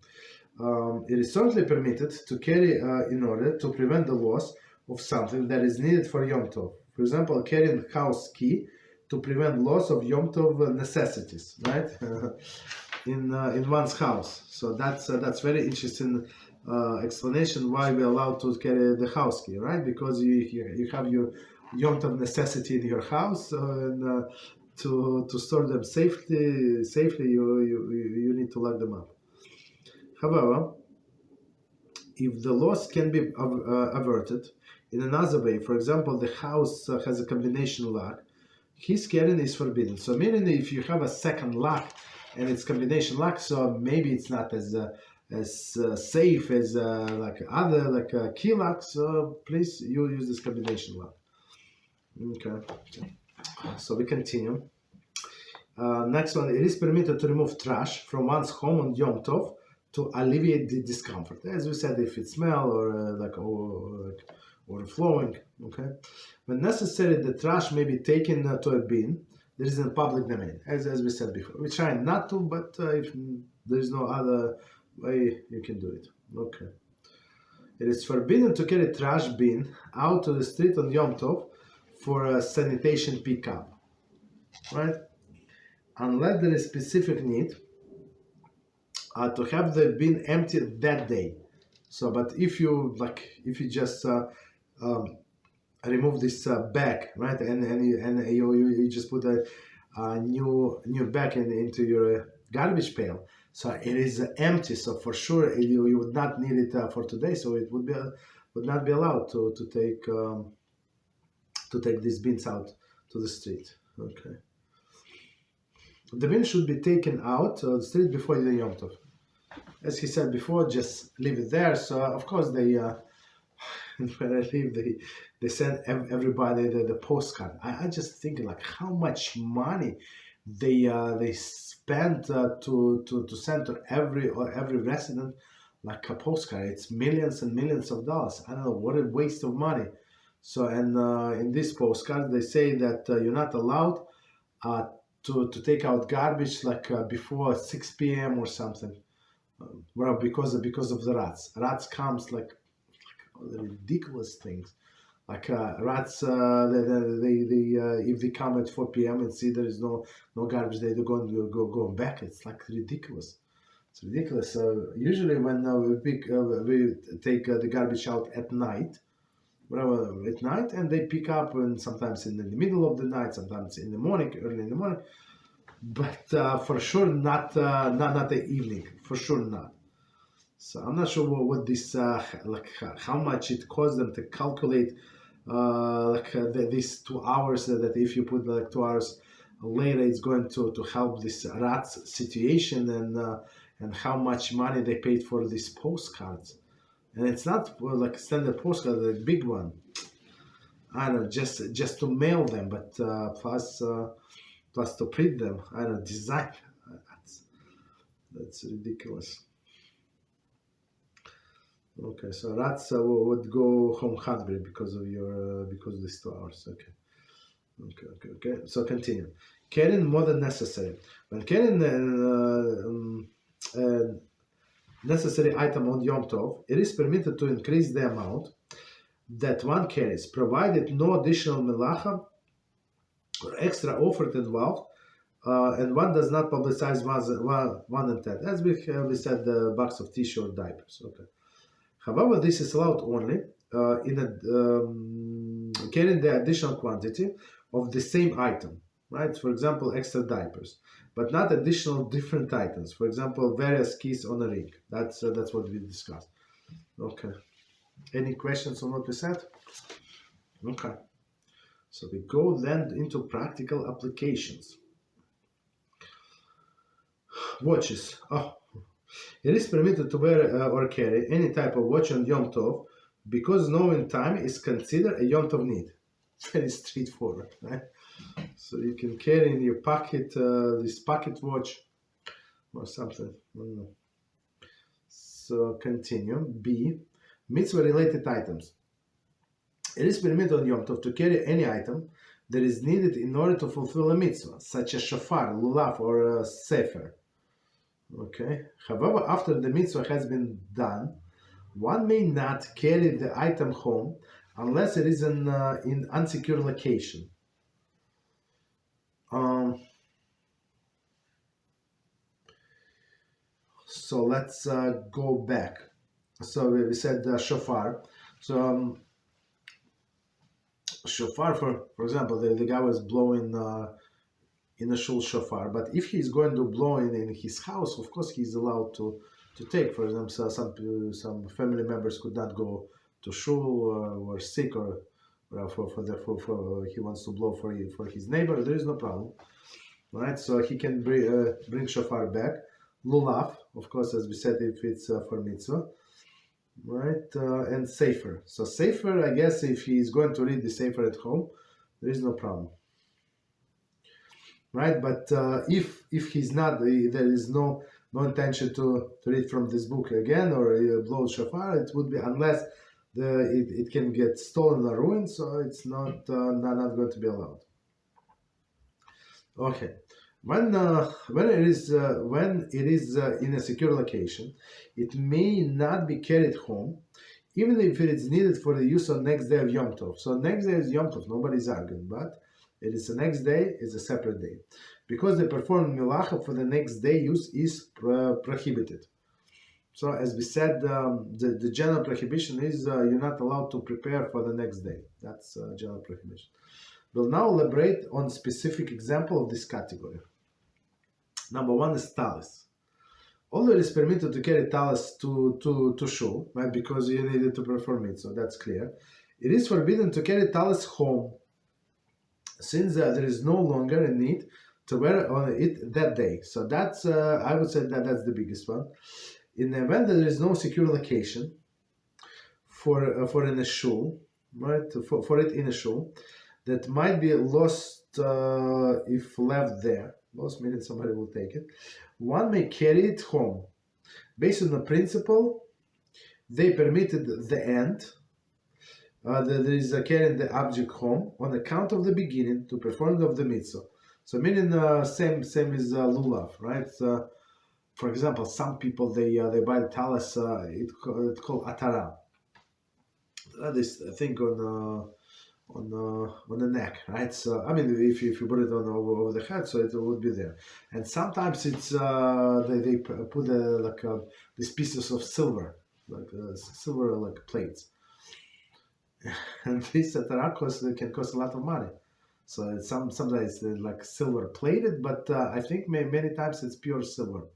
It is certainly permitted to carry in order to prevent the loss of something that is needed for Yom Tov. For example, carrying house key to prevent loss of Yom Tov necessities, right? in one's house. So that's very interesting explanation why we're allowed to carry the house key, right? Because you have your Yom Tov necessity in your house, and to store them safely you need to lock them up. However, if the loss can be averted in another way, for example, the house has a combination lock, his carrying is forbidden. So meaning if you have a second lock and it's combination lock, so maybe it's not as safe as other key locks. So please use this combination lock. Okay. So we continue. Next one, it is permitted to remove trash from one's home on Yom Tov to alleviate the discomfort. As we said, if it smells or overflowing, okay. When necessary, the trash may be taken to a bin that is in public domain, as we said before. We try not to, but if there is no other way, you can do it. Okay. It is forbidden to carry trash bin out to the street on Yom Tov for a sanitation pickup, right? Unless there is specific need to have the bin emptied that day. So, but if you just remove this bag, right, and you just put a new bag into your garbage pail, so it is empty. So for sure you would not need it for today. So it would not be allowed to take these bins out to the street. Okay. The bin should be taken out to the street before the Yom Tov. As he said before, just leave it there. So of course they when I leave, they send everybody the postcard. I just think like how much money they spend to send to every resident like a postcard. It's millions and millions of dollars. I don't know, what a waste of money. So and in this postcard they say that you're not allowed to take out garbage like before 6 p.m. or something. Well, because of the rats. Rats comes like ridiculous things. Like rats, they if they come at 4 p.m. and see there is no garbage, they don't go back. It's like ridiculous. It's ridiculous. So usually when we take the garbage out at night, and they pick up, and sometimes in the middle of the night, sometimes in the morning, early in the morning. But for sure not the evening. For sure not. So I'm not sure what this how much it costs them to calculate these 2 hours. That if you put like 2 hours later, it's going to help this rats situation, and how much money they paid for these postcards. And it's not like standard postcard, the big one. I don't know, just to mail them, but plus to print them. I don't know, design. That's ridiculous. Okay, so rats would go home hungry because of these 2 hours. Okay. So continue. Carrying more than necessary. When carrying necessary item on Yom Tov, it is permitted to increase the amount that one carries, provided no additional melacha or extra effort involved, and one does not publicize one intent. As we said, the box of tissue or diapers. Okay. However, this is allowed only carrying the additional quantity of the same item, right? For example, extra diapers, but not additional different items. For example, various keys on a ring. That's what we discussed. Okay. Any questions on what we said? Okay. So we go then into practical applications. Watches. It is permitted to wear or carry any type of watch on Yom Tov because knowing time is considered a Yom Tov need. Very straightforward, right? So you can carry in your pocket this pocket watch or something. I don't know. So continue. B. Mitzvah-related items. It is permitted on Yom Tov to carry any item that is needed in order to fulfill a mitzvah, such as shofar, lulav, or a Sefer. Okay. However, after the mitzvah has been done, one may not carry the item home unless it is in unsecure location. So let's go back. So we said shofar. So shofar, for example, the guy was blowing in a shul shofar, but if he's going to blow in his house, of course he's allowed to take. For example, some family members could not go to shul or were sick, or for he wants to blow for his neighbor. There is no problem, right? So he can bring shofar back. Lulav, of course, as we said, if it's for mitzvah, right? And Sefer. So Sefer, I guess, if he's going to read the Sefer at home, there is no problem, right? But if he's not, there is no intention to read from this book again or blow shofar, it would be, unless it can get stolen or ruined, so it's not going to be allowed. Okay, when it is in a secure location, it may not be carried home, even if it is needed for the use on next day of Yom Tov. So next day is Yom Tov, nobody's arguing, but it is the next day is a separate day, because the performed milacha for the next day use is prohibited. So as we said, the general prohibition is you're not allowed to prepare for the next day. That's general prohibition. We'll now elaborate on specific example of this category. Number one is talis. Although it is permitted to carry talis to shul, right, because you need it to perform it, so that's clear. It is forbidden to carry talis home, since there is no longer a need to wear on it that day. So that's I would say that's the biggest one. In the event that there is no secure location for in a shul, right, for it in a shul, that might be lost if left there. Lost meaning somebody will take it. One may carry it home, based on the principle they permitted the end. There is carrying the object home on account of the beginning to perform of the mitzvah. So meaning same as lulav, right? For example, some people they buy the talis. It's called atara. This thing on the neck, right? So I mean, if you put it on over the head, so it would be there. And sometimes it's they put these pieces of silver, silver plates. And this atara can cost a lot of money. So it's sometimes like silver plated, but I think many times it's pure silver.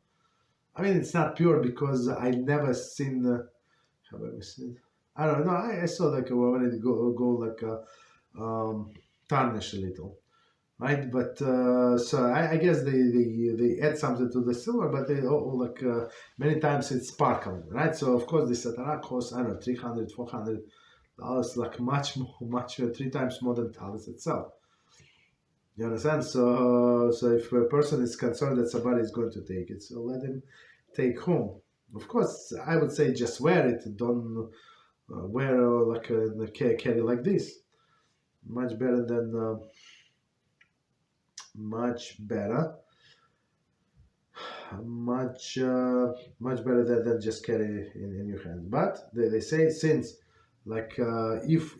I mean, it's not pure because I never seen. Have I ever seen? I don't know. I saw like when it go tarnish a little, right? But so I guess they add something to the silver, but they many times it's sparkling, right? So of course this atara costs, I don't know, $300, $400, like much 3 times more than talis itself. You understand? So if a person is concerned that somebody is going to take it, so let him take home. Of course, I would say just wear it. Don't wear like a carry like this. Much better than much better than just carry in your hand. But they say, since like if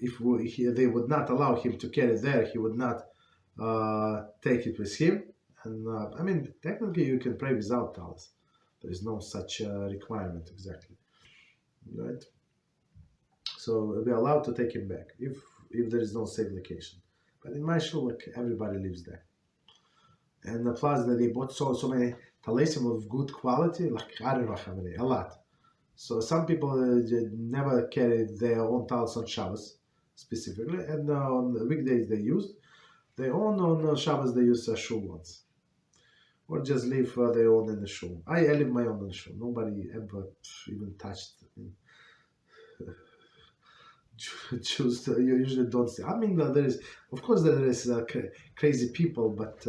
they would not allow him to carry there, he would not take it with him. And I mean, technically you can pray without talis. There is no such requirement exactly, right? So we're allowed to take him back if there is no safe location. But in my shul, like, everybody lives there. And plus that they bought so many talisim of good quality, like I don't know how many, a lot. So some people never carry their own talis on Shabbos specifically, and on the weekdays they used. They own on Shabbos, they use shul ones. Or just leave their own in the shul. I leave my own in the shul. Nobody ever even touched it. Jews you usually don't see. I mean, there is, of course, there is crazy people, but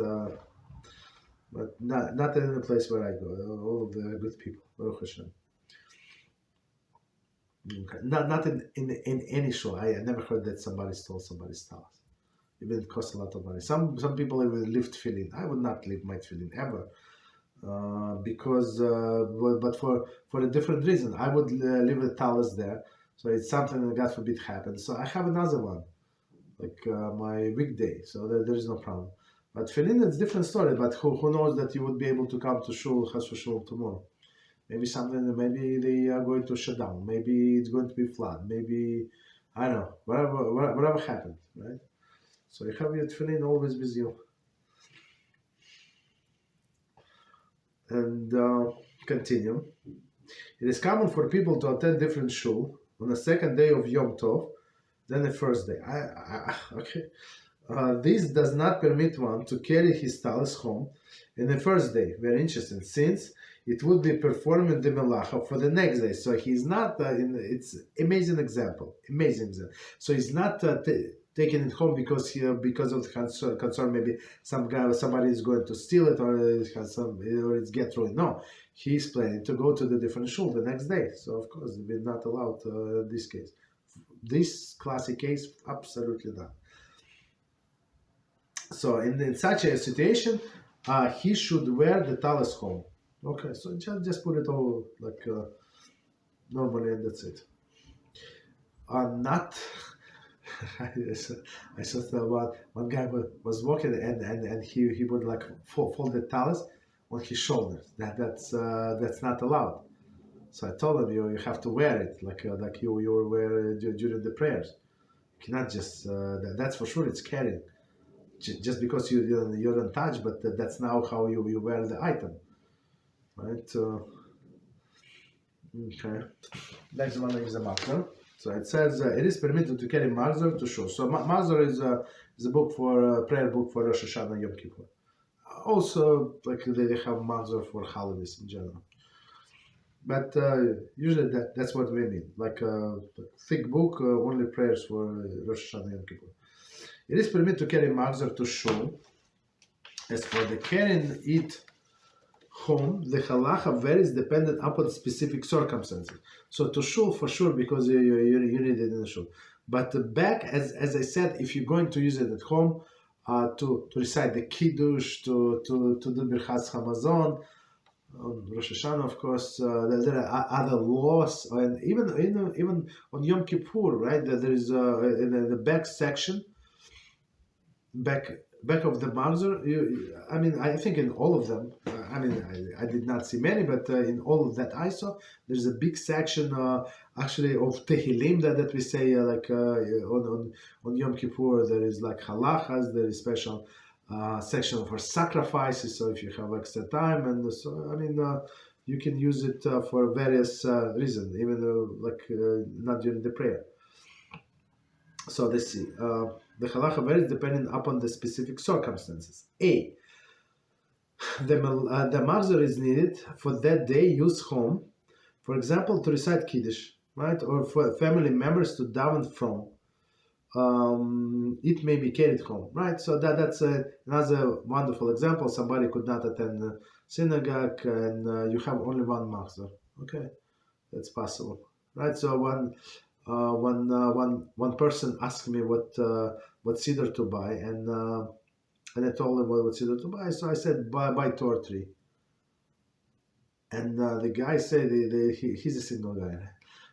not in the place where I go. All of the good people, Baruch HaShem. Okay. Not in any show. I never heard that somebody stole somebody's talis. Even it costs a lot of money. Some people even leave tefillin. I would not leave my tefillin ever, because but for a different reason. I would leave the talis there. So it's something that God forbid happens. So I have another one, like my weekday. So there is no problem. But tefillin, it's a different story. But who knows that you would be able to come to shul, chas v'shalom, tomorrow? Maybe something. Maybe they are going to shut down. Maybe it's going to be flood. Maybe I don't know. Whatever happened, right? So you have your tefillin always with you. And continue. It is common for people to attend different shul on the second day of Yom Tov than the first day. Okay. This does not permit one to carry his talis home in the first day. Very interesting, since it would be performing the melacha for the next day. So he's not. It's amazing example. So he's not taking it home because of the concern. Maybe somebody is going to steal it, or it's get ruined. No, he's planning to go to the different shul the next day. So of course we're not allowed this case. This classic case, absolutely not. So in such a situation, he should wear the talis home. Okay, so just put it all like normally, and that's it. Not. I saw one guy was walking, and he would like fold the talis on his shoulders. That's not allowed. So I told him you have to wear it like you wear during the prayers. You cannot just that's for sure. It's carrying. Just because you don't touch, but that's now how you wear the item, right? Okay. Next one is a Machzor. So it says it is permitted to carry Machzor to shul. So Machzor is a book for prayer book for Rosh Hashanah and Yom Kippur. Also, like they have Machzor for holidays in general. But usually that's what we mean, like a thick book, only prayers for Rosh Hashanah and Yom Kippur. It is permitted to carry Machzor to shul. As for the carrying it home, the halacha varies dependent upon specific circumstances. So to shul for sure, because you need it in the shul. But back, as I said, if you're going to use it at home, to recite the kiddush, to do birchas hamazon, Rosh Hashanah, of course, there are other laws, and even on Yom Kippur, right? There is in the back section. Back of the Machzor, I think in all of them, I did not see many, but in all of that I saw, there's a big section actually of Tehillim that we say on Yom Kippur. There is like halachas, there is special section for sacrifices, so if you have extra time, and so you can use it for various reasons, even not during the prayer. So let's see. The halacha varies depending upon the specific circumstances. A. The Machzor is needed for that day used home, for example, to recite Kiddush, right, or for family members to daven from. It may be carried home, right? So that's another wonderful example. Somebody could not attend the synagogue, and you have only one Machzor. Okay, that's possible, right? So one person asked me what siddur to buy, and I told him what siddur to buy. So I said buy 2 or 3. And the guy said he's a single guy.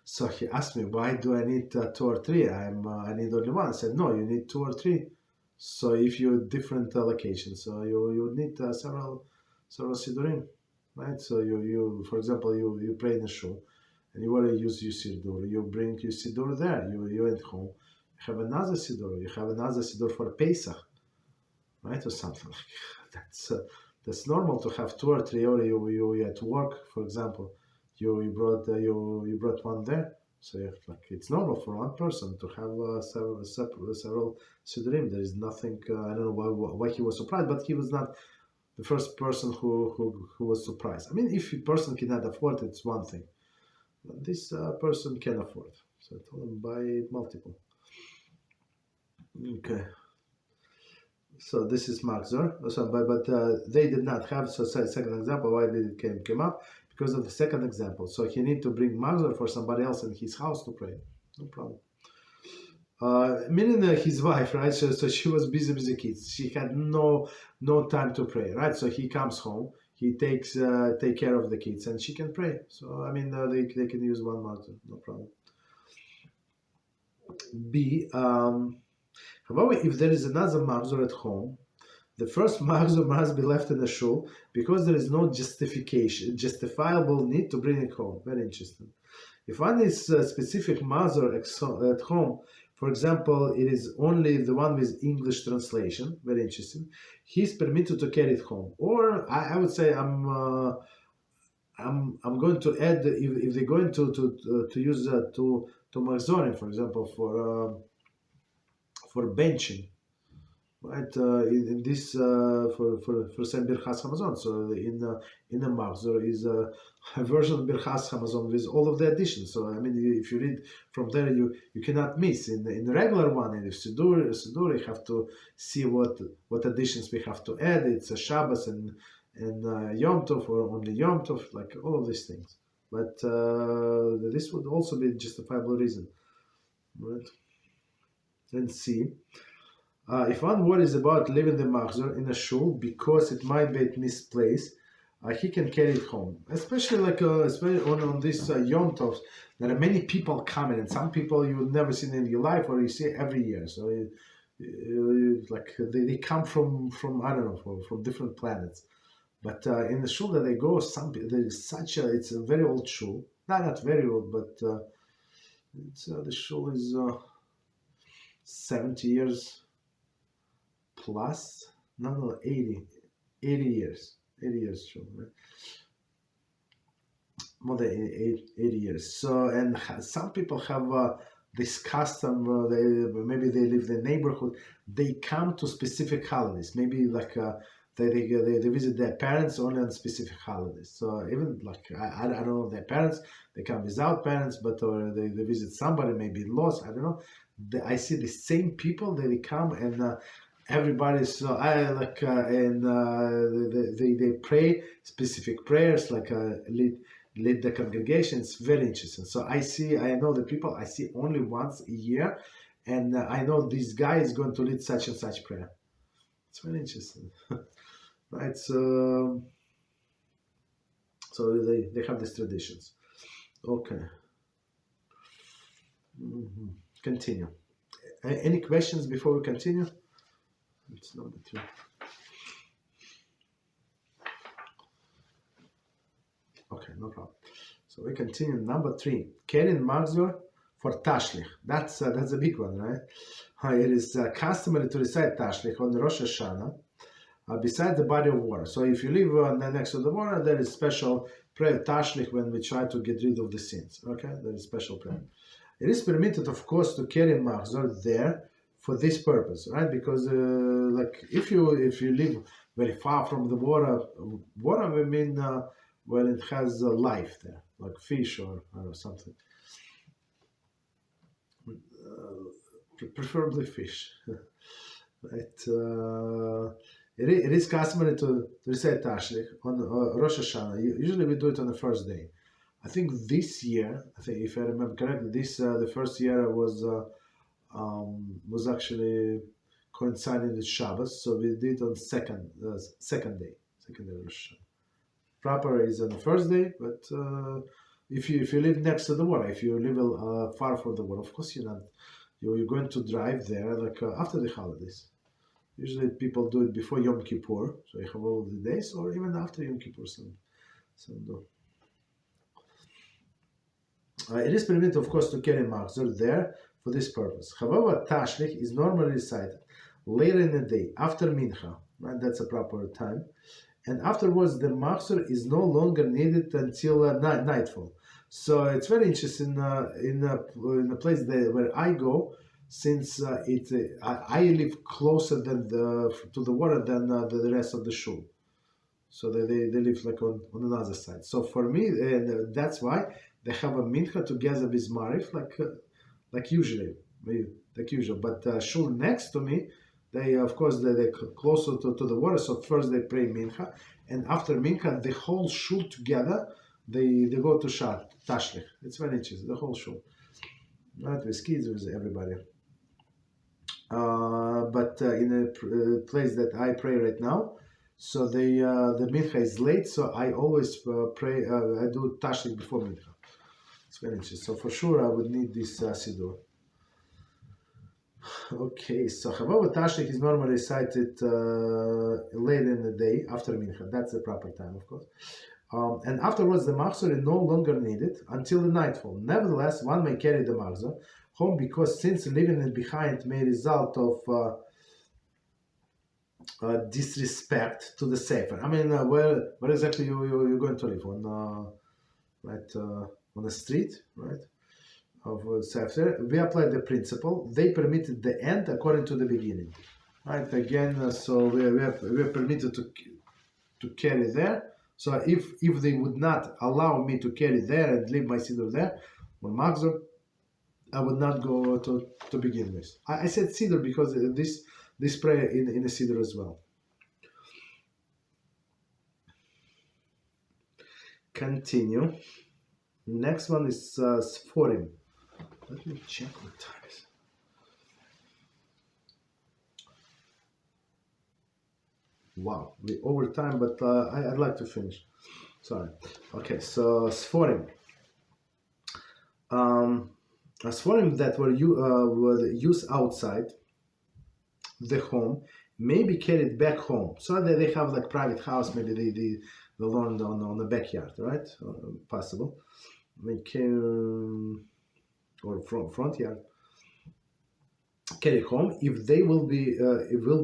So he asked me, why do I need 2 or 3? I need only one. I said, no, you need 2 or 3. So if you're different locations, so you need several siddurim, right? So you for example, you pray in the shul, and you want to use your siddur. You bring your siddur there. You at home. You have another siddur. You have another siddur for Pesach, right, or something like that. That's normal to have 2 or 3. Or you at work, for example, you brought one there. So it's normal for one person to have several siddurim. There is nothing. I don't know why he was surprised, but he was not the first person who was surprised. If a person cannot afford it, it's one thing. But this person can afford. So I told him buy multiple. Okay. So this is Machzor. So, but they did not have. So second example, why did it came up? Because of the second example. So he need to bring Machzor for somebody else in his house to pray. No problem. Meaning his wife, right? So she was busy with the kids. She had no time to pray, right? So he comes home. He take care of the kids, and she can pray. So they can use one Machzor, no problem. B. However, if there is another Machzor at home, The first Machzor must be left in the shul because there is no justifiable need to bring it home. Very interesting. If one is a specific Machzor at home, for example, it is only the one with English translation. Very interesting. He's permitted to carry it home. Or I would say I'm going to add, if they're going to use to Machzorim, for example, for benching, right? In this for saying Birchas Hamazon. So in the Machzor is a version of Birchas Hamazon with all of the additions. So I mean, if you read from there, you cannot miss. In the regular one, in the Sidur, you have to see what additions we have to add. It's a Shabbos and Yom Tov, or only Yom Tov, like all of these things. But this would also be a justifiable reason, right? Let's see. If one worries about leaving the Machzor in a shul because it might be misplaced, he can carry it home. Especially especially on this Yom Tov, there are many people coming, and some people you've never seen in your life, or you see every year. So like they come from I don't know, from different planets. But in the shul that they go, it's a very old shul. Not very old, but the shul is 70 years plus. No, 80 years. 80 years shul, right? More than 80 years. So, and some people have this custom, maybe they live in the neighborhood, they come to specific holidays. Maybe like they visit their parents only on specific holidays. So even like I don't know their parents, they come without parents, but or they visit somebody, maybe in-laws, I don't know. I see the same people, they come and everybody's they pray specific prayers, like lead the congregation. It's very interesting. So I know the people I see only once a year, and I know this guy is going to lead such and such prayer. It's very interesting. Right, so they have these traditions. Okay. Continue. Any questions before we continue? It's number 3. Okay, no problem. So we continue. Number 3, carrying Machzor for Tashlich. That's a big one, right? It is customary to recite Tashlich on the Rosh Hashanah beside the body of water. So if you live next to the water, there is special prayer Tashlich when we try to get rid of the sins. Okay, there is special prayer. It is permitted, of course, to carry Machzor there for this purpose, right? Because like if you live very far from the water, I mean when it has life there, like fish or something. Preferably fish. Right? It is customary to recite Tashlich on Rosh Hashanah. Usually we do it on the first day. I think this year, if I remember correctly, the first year was actually coinciding with Shabbos, so we did on second day Rosh Hashanah. Proper is on the first day, but if you live next to the water, if you live far from the water, of course you're going to drive there like after the holidays. Usually people do it before Yom Kippur, so you have all the days, or even after Yom Kippur. Some do. It is permitted, of course, to carry Machzor there for this purpose. However, Tashlich is normally recited later in the day, after Mincha, right? That's a proper time. And afterwards, the Machzor is no longer needed until nightfall. So it's very interesting in a place where I go, since I live closer to the water than the rest of the shul. So they live like on another side. So for me, that's why they have a mincha together with Marif, like usual. But shul next to me, they're closer to the water. So first they pray mincha, and after mincha, the whole shul together, they go to Tashlich. It's very interesting, the whole shul. Not with kids, with everybody. But in a place that I pray right now, so the mincha is late, so I always pray. I do Tashlich before mincha. It's very interesting. So for sure, I would need this siddur. Okay, so however, Tashlich is normally recited late in the day after Mincha. That's the proper time, of course. And afterwards, the Machzor is no longer needed until the nightfall. Nevertheless, one may carry the Machzor home because since leaving it behind may result of disrespect to the Sefer. I mean, where exactly you're going to live? On the street, right? Of Sefer, we apply the principle. They permitted the end according to the beginning, right? Again, so we are permitted to carry there. So if they would not allow me to carry there and leave my siddur there, on Machzor, I would not go to begin with. I said siddur because this prayer in the siddur as well. Continue. Next one is Seforim. Let me check what time it is. Wow, we over time, but I'd like to finish. Sorry. Okay, so Seforim. Seforim that were used outside the home may be carried back home. So they have like private house, maybe they learned on the backyard, right? Possible. Or front yard, carry home if they will be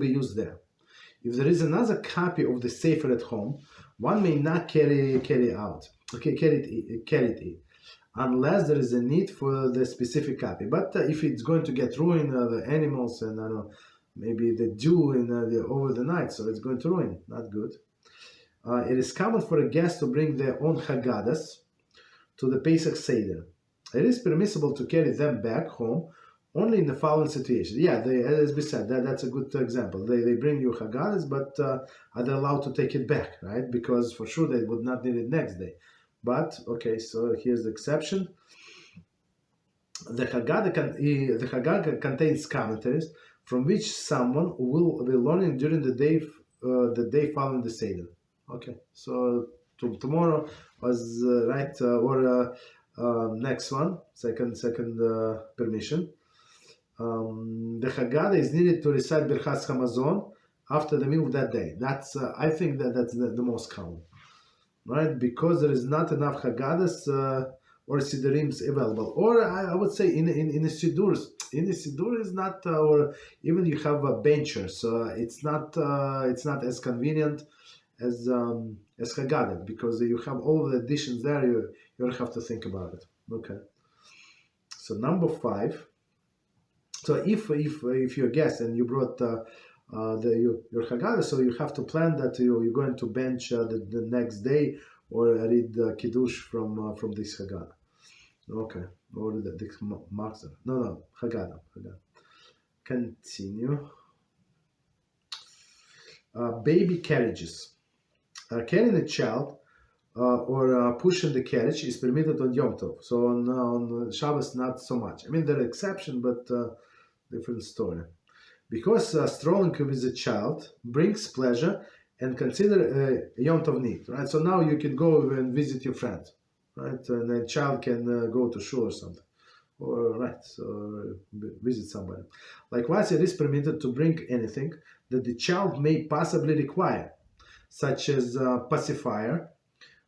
used there. If there is another copy of the Sefer at home, one may not carry it unless there is a need for the specific copy. But if it's going to get ruined, the animals and maybe the dew over the night, so it's going to ruin. Not good. It is common for a guest to bring their own Haggadahs to the Pesach Seder. It is permissible to carry them back home only in the following situation. Yeah, as we said, that's a good example. They bring you Haggadahs, but are they allowed to take it back, right? Because for sure they would not need it next day. But, okay, so here's the exception. The Haggadah contains commentaries from which someone will be learning during the day following the Seder. Okay, so tomorrow was right, next one, second permission. The Haggadah is needed to recite Birchas Hamazon after the meal of that day. That's I think that's the most common, right? Because there is not enough Haggadahs or Sidurims available, or I would say in the Sidurs. In the Sidur is not, or even you have a bencher, so it's not as convenient as Haggadah, because you have all the additions there. You don't have to think about it. Okay. So number 5. So if you're a guest and you brought your Haggadah, so you have to plan that you're going to bench the next day or read Kiddush from this Haggadah. Okay. Or the Machzor. No, Haggadah. Continue. Baby carriages. Carrying a child or pushing the carriage is permitted on Yom Tov. So on Shabbos, not so much. I mean, there are exceptions, but different story. Because strolling with a child brings pleasure and consider a Yom Tov need, right? So now you can go and visit your friend, right? And the child can go to Shiur or something. Or, right, so visit somebody. Likewise, it is permitted to bring anything that the child may possibly require, such as pacifier,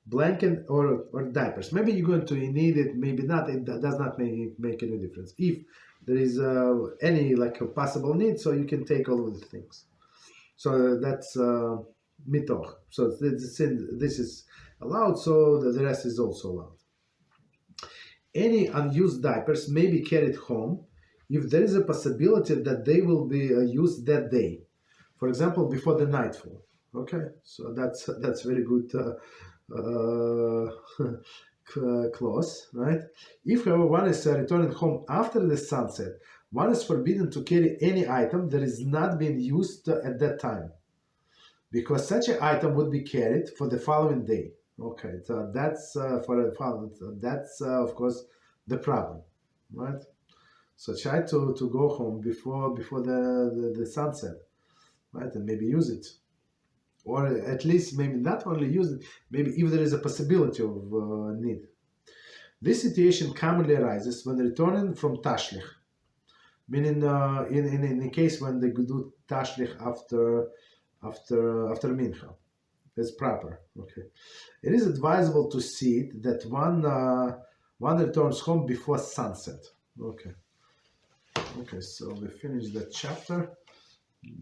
blanket, or diapers. Maybe you're going to need it, maybe not. It does not make any difference. If there is any like a possible need, so you can take all of the things. So that's mitoch. So this is allowed, so the rest is also allowed. Any unused diapers may be carried home if there is a possibility that they will be used that day. For example, before the nightfall. Okay, so that's very good clause, right? If, however, one is returning home after the sunset, one is forbidden to carry any item that is not being used at that time, because such an item would be carried for the following day. Okay, so that's for the following. That's of course the problem, right? So try to go home before the sunset, right, and maybe use it. Or at least maybe not only use it, maybe if there is a possibility of need. This situation commonly arises when returning from Tashlich. Meaning, in the case when they do Tashlich after mincha, that's proper. Okay, it is advisable to see it that one returns home before sunset. Okay, so we finish that chapter.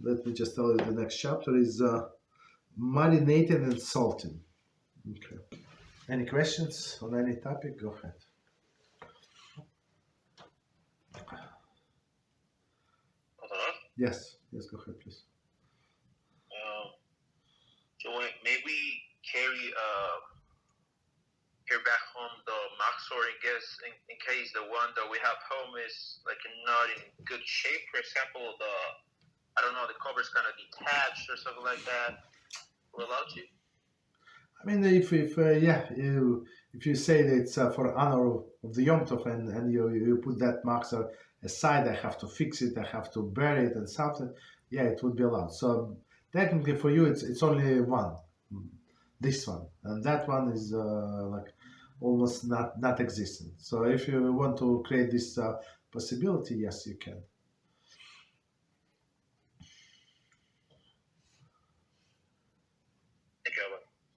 Let me just tell you the next chapter is marinating and salting. Okay. Any questions on any topic? Go ahead. Yes, go ahead, please. So maybe carry back home the Machzor, I guess, in case the one that we have home is like not in good shape. For example, the cover's kind of detached or something like that. We're allowed to. I mean, if you say that it's for honor of the Yom Tov and you put that Machzor aside, I have to fix it, I have to bury it and something, yeah, it would be allowed. So technically for you, it's only one, this one, and that one is like almost not existent. So if you want to create this possibility, yes, you can.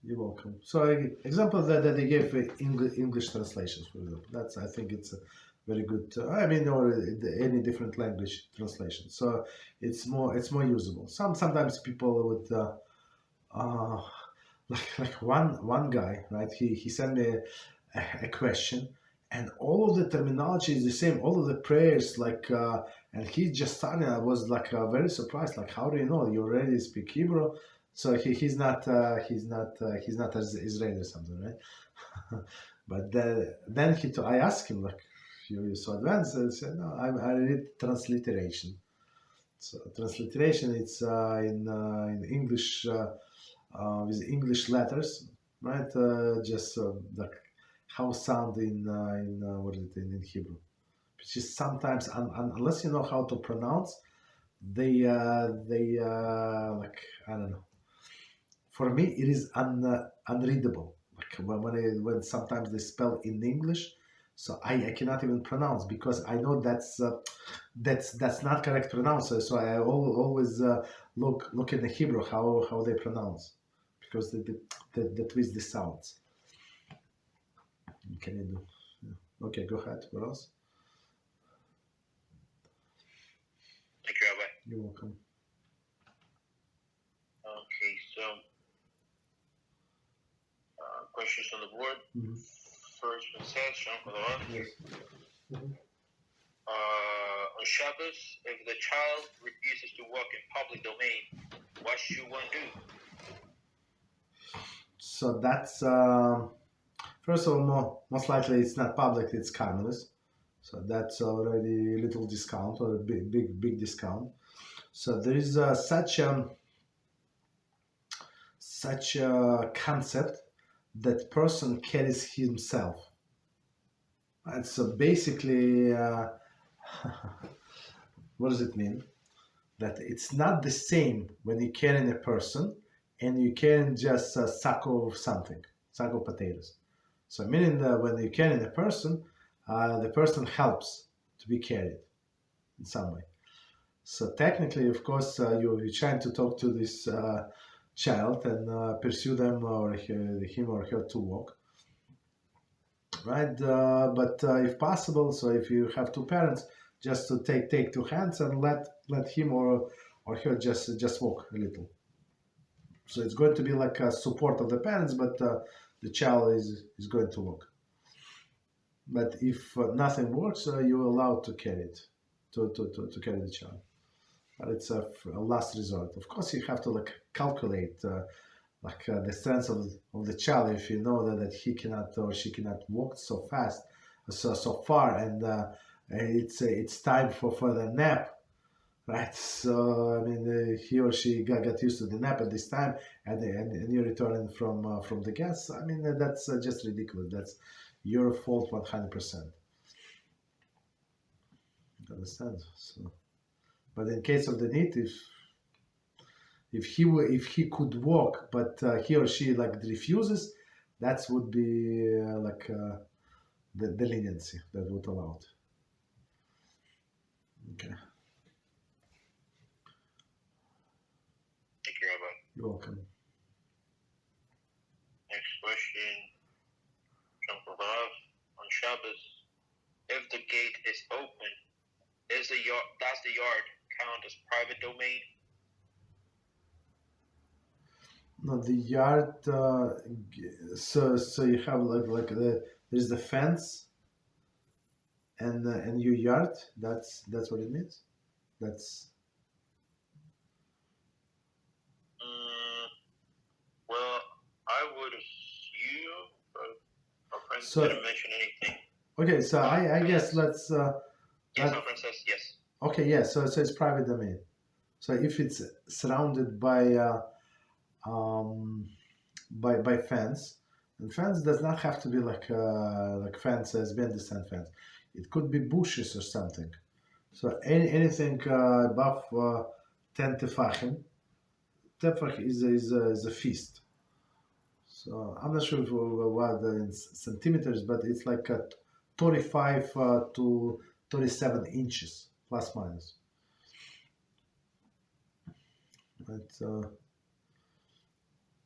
You're welcome. So example that they gave English translations, for example. That's, I think it's a very good. I mean, or any different language translation. So it's more usable. Sometimes people would like one guy, right? He sent me a question, and all of the terminology is the same. All of the prayers, and he just started. I was very surprised. Like, how do you know? You already speak Hebrew. So he's not as Israeli or something, right? But then I asked him, like, you're so advanced. I said, no, I read transliteration. So transliteration, it's in English with English letters, right? Just like how sound in what is it in Hebrew, which is sometimes unless you know how to pronounce, they like, I don't know. For me, it is unreadable. Like when sometimes they spell in English, so I cannot even pronounce because I know that's not correct pronounce. So I always look in the Hebrew how they pronounce, because they twist the sounds. What can you do? Yeah. Okay, go ahead. What else? Thank you, Rabbi. You're welcome. Okay, so questions on the board. Mm-hmm. First one says, yes. Mm-hmm. On Shabbos, if the child refuses to walk in public domain, what should one do? So that's first of all, most likely it's not public; it's Carmelis. So that's already a little discount or a big discount. So there is such a concept that person carries himself. And so basically, what does it mean? That it's not the same when you carry a person and you carry just a sack of potatoes. So meaning that when you carry a person, the person helps to be carried in some way. So technically, of course, you're trying to talk to this child and pursue them or him or her to walk, right? But if possible, so if you have two parents, just to take two hands and let him or her just walk a little. So it's going to be like a support of the parents, but the child is going to walk. But if nothing works, you're allowed to carry it, to carry the child. But it's a last resort. Of course, you have to calculate the strength of the child. If you know that he cannot or she cannot walk so fast, so far, and it's time for the nap, right? So I mean, he or she got used to the nap at this time, and you're returning from the gas. I mean, that's just ridiculous. That's your fault 100%. Understand? So. But in case of the need, if he could walk, but he or she refuses, that would be the leniency that would allow it. Okay, Thank you, Rabbi. you're welcome. Next question from Rav on Shabbos. If the gate is open, does the yard count as private domain? No, the yard. So you have there's the fence and your yard. That's what it means. That's Well, I would assume, but our friend so. didn't mention anything. Okay, so I guess let's. Yes, our friend says yes. Okay, yeah. So it's private domain. So if it's surrounded by fence, and fence does not have to be like fence as Ben descent fence. It could be bushes or something. So anything above 10 tefachim. Tefach is a feast. So I'm not sure what in centimeters, but it's like 35 to 37 inches, plus minus. Right.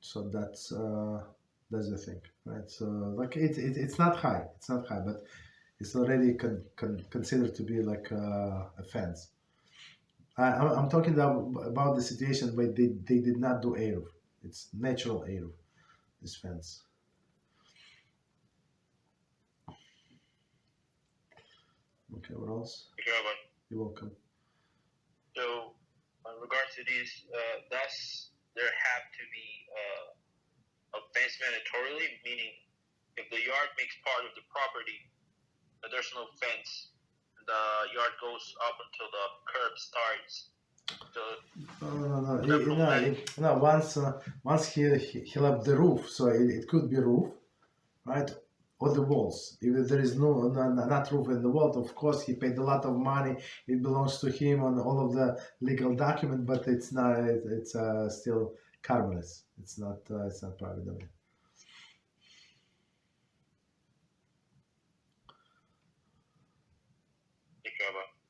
So that's the thing, right? So like it's not high. It's not high, but it's already considered to be like a fence. I'm talking about the situation where they did not do Eruv. It's natural Eruv, this fence. Okay, what else? Thank you, Rabbi. You're welcome. So, in regards to these, thus there have to be a fence mandatorily, meaning if the yard makes part of the property, but there's no fence, the yard goes up until the curb starts. So No. Once he left the roof, so it could be roof, right, or the walls. If there is not roof in the wall, of course he paid a lot of money. It belongs to him on all of the legal document, but it's not. It's still Carmelist. It's not private domain.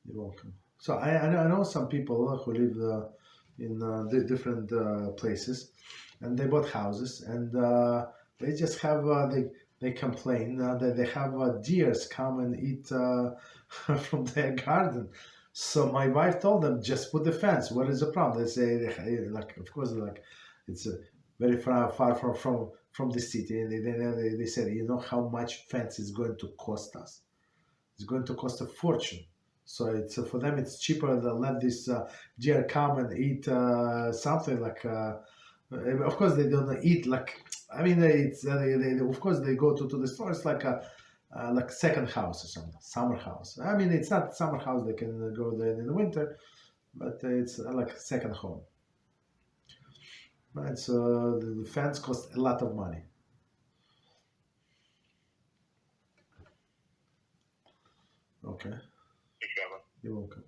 You're welcome. So I know some people who live in different places, and they bought houses, and they just have they complain that they have deers come and eat from their garden. So my wife told them, just put the fence. What is the problem? They say, like, of course, like it's very far from the city, and they said, you know how much fence is going to cost us? It's going to cost a fortune. So it's for them it's cheaper to let this deer come and eat something like. Of course, they don't eat like. I mean, it's they of course they go to the store. It's like a like second house or something, summer house. I mean, it's not summer house. They can go there in the winter, but it's like a second home. Right. So the fence costs a lot of money. Okay. You're welcome.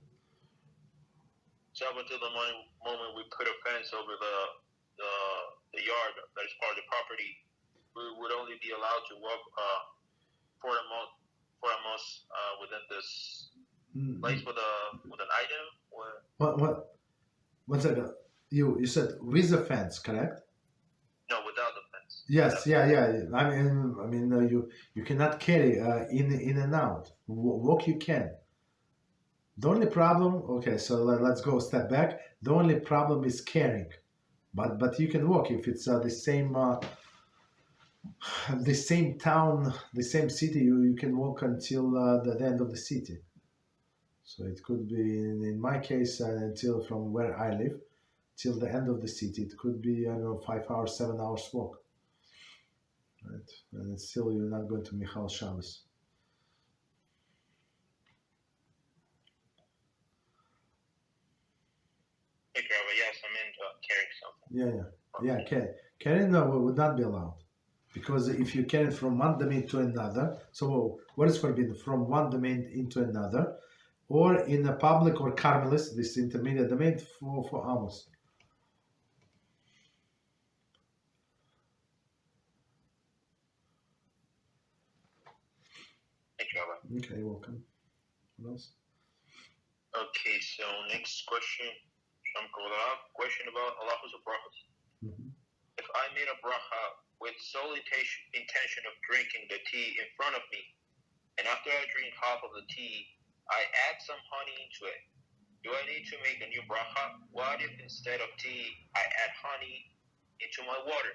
So up until the moment we put a fence over the yard that is part of the property, we would only be allowed to walk for a month within this place with an item. Or... One second. You said with a fence, correct? No, without the fence. Yes, yeah. I mean, you cannot carry in and out. Walk you can. The only problem, okay, so let's go a step back. The only problem is carrying, but you can walk if it's the same town, the same city. You can walk until the end of the city. So it could be in my case until from where I live till the end of the city. It could be 5 hours, 7 hours walk. Right, and still you're not going to Michal Shabbos. Yes, I'm into carrying something. Yeah. Carrying would not be allowed, because if you carry from one domain to another, so what is forbidden? From one domain into another, or in a public or Carmelist, this intermediate domain for Amos. Thank you, Rabbi. Okay, you're welcome. What else? Okay, so next question. Question about Allah's brachas. If I made a bracha with sole intention of drinking the tea in front of me, and after I drink half of the tea, I add some honey into it, do I need to make a new bracha? What if instead of tea, I add honey into my water?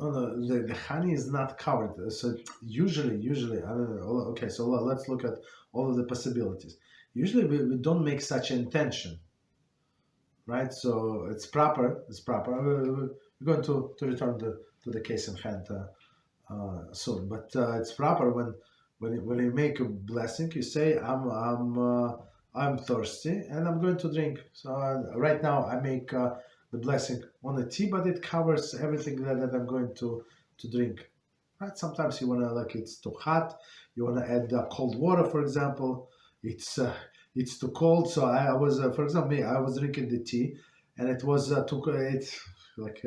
No, the honey is not covered. So usually, I don't know. Okay, so let's look at all of the possibilities. Usually, we don't make such intention, right? So it's proper. We're going to return to the case in hand soon, but it's proper when you make a blessing, you say I'm thirsty and I'm going to drink. So right now I make the blessing on the tea, but it covers everything that I'm going to drink. Right? Sometimes you wanna like it's too hot, you wanna add cold water, for example. It's too cold, so I was for example me, I was drinking the tea, and it was it like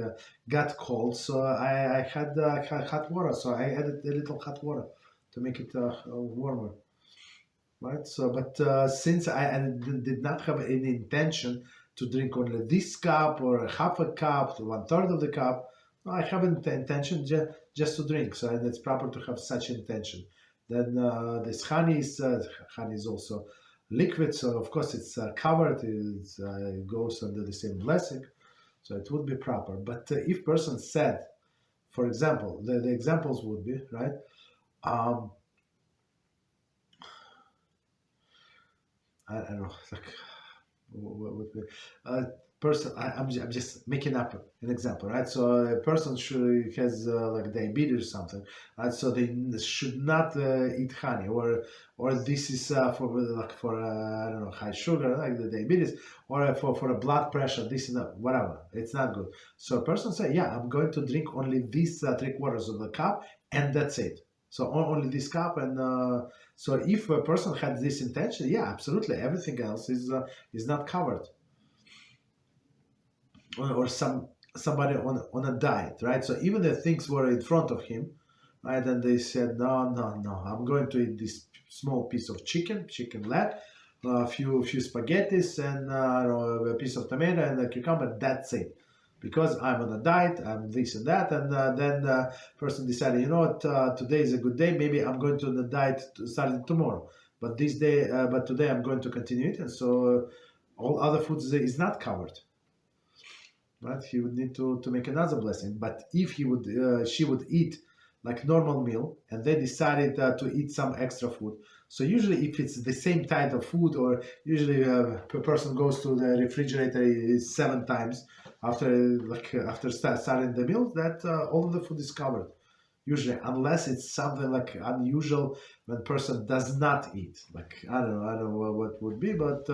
got cold, so I had hot water, so I added a little hot water to make it warmer, right? So, but since I did not have any intention to drink only this cup or half a cup, one third of the cup, no, I haven't the intention just to drink. So it's proper to have such intention. Then this honey is also liquid, so of course it's covered. It goes under the same blessing, so it would be proper. But if person said, for example, the examples would be right. I don't know, like what would be person. I'm just making up an example, right? So a person has like diabetes or something, right? So they should not eat honey, or this is for I don't know, high sugar, like the diabetes, or for a blood pressure. This is not whatever. It's not good. So a person say, yeah, I'm going to drink only these 3/4 of the cup, and that's it. So only this cup, and so if a person had this intention, yeah, absolutely, everything else is not covered. Or somebody on a diet, right? So even the things were in front of him, right? And they said, no, I'm going to eat this small piece of chicken leg, a few spaghettis, and a piece of tomato and a cucumber. That's it. Because I'm on a diet, I'm this and that, and then the person decided, you know what, today is a good day. Maybe I'm going to the diet starting tomorrow, but but today I'm going to continue it, and so all other foods is not covered. Right? He would need to make another blessing. But if she would eat like normal meal, and they decided to eat some extra food. So usually, if it's the same type of food, or usually a person goes to the refrigerator 7 times after starting the meal, that all of the food is covered. Usually, unless it's something like unusual when person does not eat. Like I don't know what would be, but.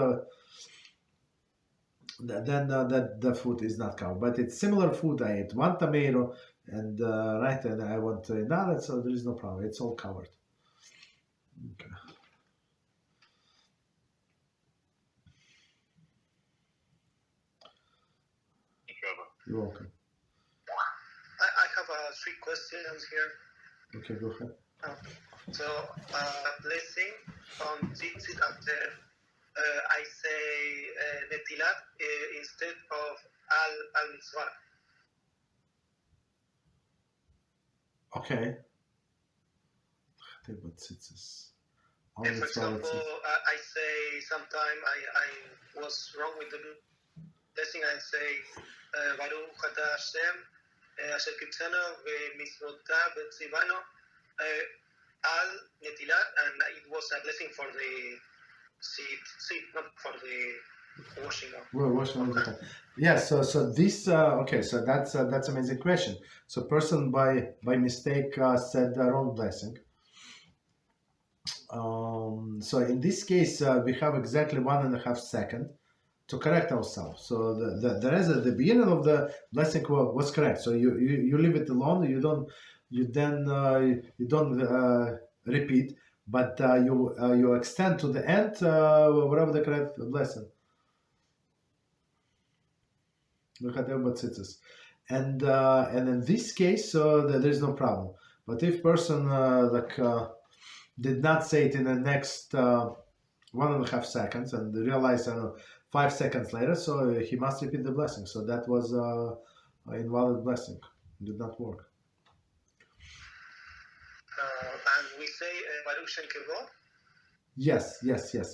Then that the food is not covered. But it's similar food. I ate one tomato, and right, and I want another, so there is no problem. It's all covered. Okay. You're welcome. I have 3 questions here. Okay, go ahead. So, blessing on tzitzis after I say netilat instead of al mitzvah. Okay. About tzitzis. For example, I say sometime I was wrong with the blessing. I say Baruch Ata HaShem Asher Kitzanu v'Mitzvotav v'Tzivanu al netilat, and it was a blessing for the seed, not for the washing of. Well, washing of. Yeah. So this. Okay. So that's amazing question. So person by mistake said the wrong blessing. So in this case, we have exactly 1.5 seconds to correct ourselves. So the beginning of the blessing was correct. So you leave it alone. You don't repeat, but you extend to the end whatever the correct blessing. And in this case, there is no problem. But if person did not say it in the next 1.5 seconds and realized 5 seconds later, so he must repeat the blessing. So that was an invalid blessing. It did not work. And we say Baruch Shem Kevod. Yes.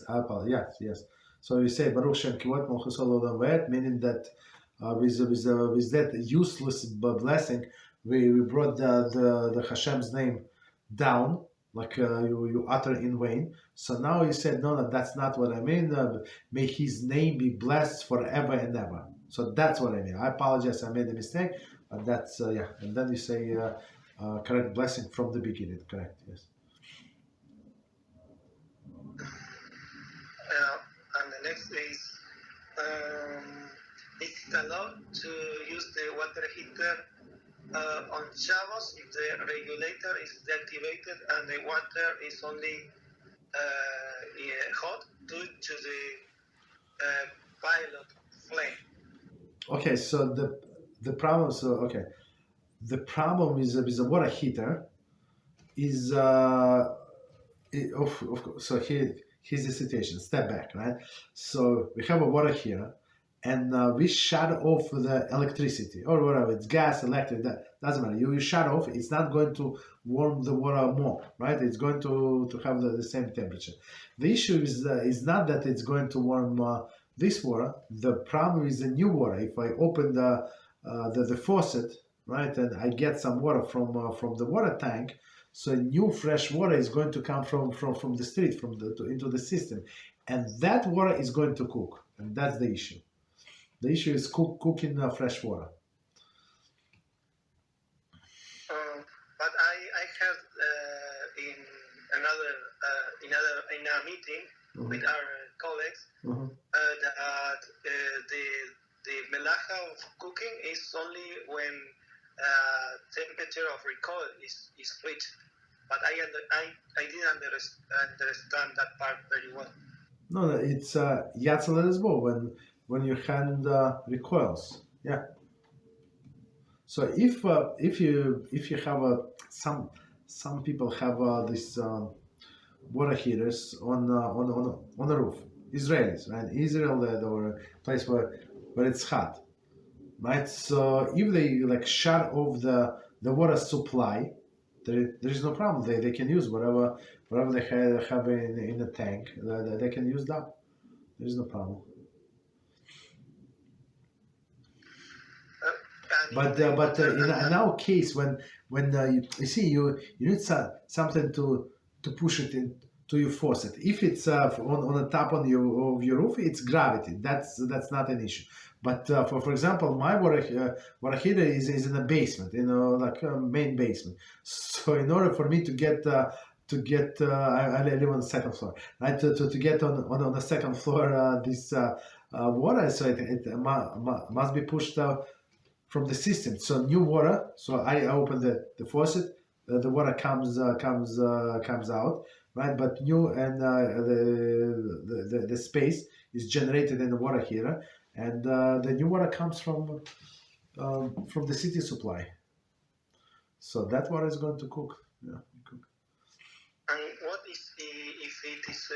I apologize. Yes. So we say Baruch Shem Kevod Malchus Olam Va'ed, meaning that with that useless blessing, we brought the Hashem's name down, like you utter in vain. So now he said, no, that's not what I mean. May his name be blessed forever and ever. So that's what I mean. I apologize, I made a mistake, but that's, yeah. And then you say correct blessing from the beginning, correct, yes. And the next is it allowed to use the water heater on Shabbos if the regulator is deactivated and the water is only hot due to the pilot flame. Okay, so the problem. The problem is with the water heater is so here's the situation. Step back, right? So we have a water heater, and we shut off the electricity or whatever. It's gas, electric. That doesn't matter. You shut off. It's not going to warm the water more, right? It's going to have the same temperature. The issue is not that it's going to warm this water. The problem is the new water. If I open the faucet, right, and I get some water from the water tank, so new fresh water is going to come from the street, into the system, and that water is going to cook, and that's the issue. The issue is cooking fresh water. But I heard in a meeting with our colleagues that the melacha of cooking is only when temperature of recoil is reached. But I didn't understand that part very well. No, it's Yatzel as well when your hand recoils. Yeah. So if you have some people have this water heaters on the roof. Israelis, right? Israel, or a place where it's hot, right? So if they shut off the water supply, there is no problem. They can use whatever they have in the tank. They can use that. There is no problem. But in our case, when you see you need something to push it in to your faucet. If it's on the top of your roof, it's gravity. That's not an issue. But for example, my water heater is in the basement, like a main basement. So in order for me to get I live on the second floor, right? To get on the second floor this water, so it must be pushed from the system. So new water. So I open the faucet, the water comes out, right? But new and the space is generated in the water heater, and the new water comes from the city supply. So that water is going to cook. Yeah, cook. And what is if it is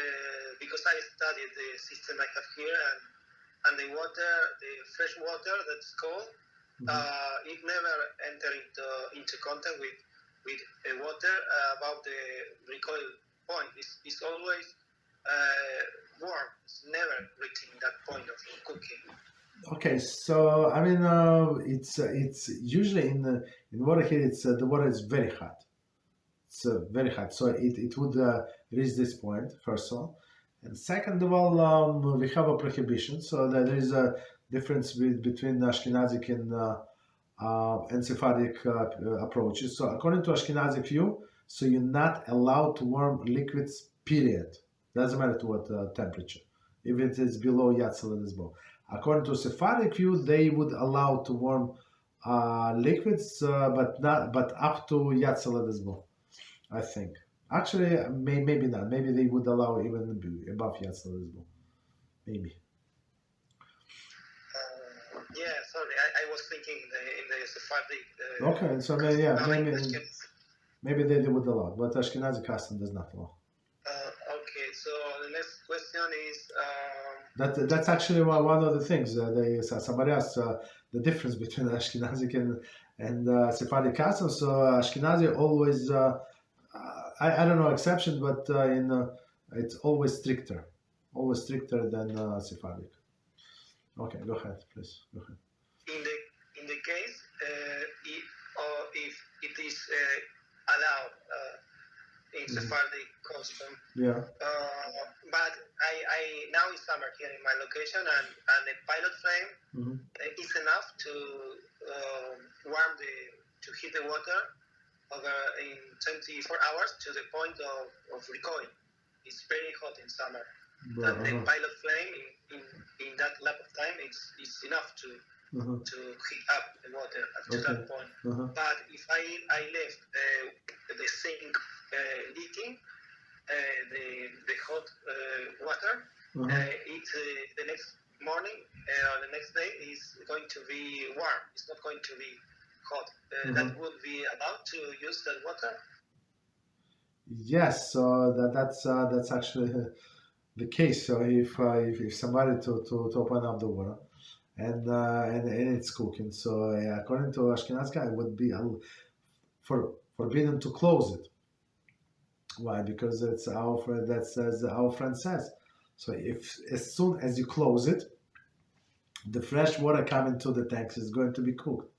because I studied the system I have here, and the water, the fresh water that's cold, it never enter into contact with water above the recoil point. It's always warm. It's never reaching that point of cooking. Okay, so I mean, it's usually in water here. It's the water is very hot. It's very hot, so it would reach this point first of all, and second of all, we have a prohibition. So that there is a difference between Ashkenazic and Sephardic approaches. So according to Ashkenazic view, so you're not allowed to warm liquids. Period. Doesn't matter to what temperature, if it is below Yatzel as well. According to Sephardic view, they would allow to warm liquids, but up to Yatzel as well. I think. Actually, maybe not. Maybe they would allow even above Yatzel as well. Maybe. Yeah, sorry, I was thinking in the Sephardic. Okay, so maybe they would allow, but Ashkenazi custom does not allow. so the next question is... That's actually one of the things. Somebody asked the difference between Ashkenazi and Sephardic customs. So Ashkenazi always, I don't know exception, but it's always stricter than Sephardic. Okay, go ahead, please. Go ahead. In the case, if it is allowed in Sephardic custom, yeah. But I now it's summer here in my location, and the pilot flame is enough to to heat the water over in 24 hours to the point of recoil. It's very hot in summer. And the pilot flame in that lap of time is enough to heat up the water up to that point. But if I left the sink leaking, the hot water, it's the next morning or the next day is going to be warm. It's not going to be hot. That would be allowed to use that water. Yes, so that's actually the case. So if somebody to open up the water and it's cooking, so according to Ashkenaz guy, it would be forbidden to close it. Why? Because it's our friend that says our friend says. So if as soon as you close it, the fresh water coming to the tanks is going to be cooked.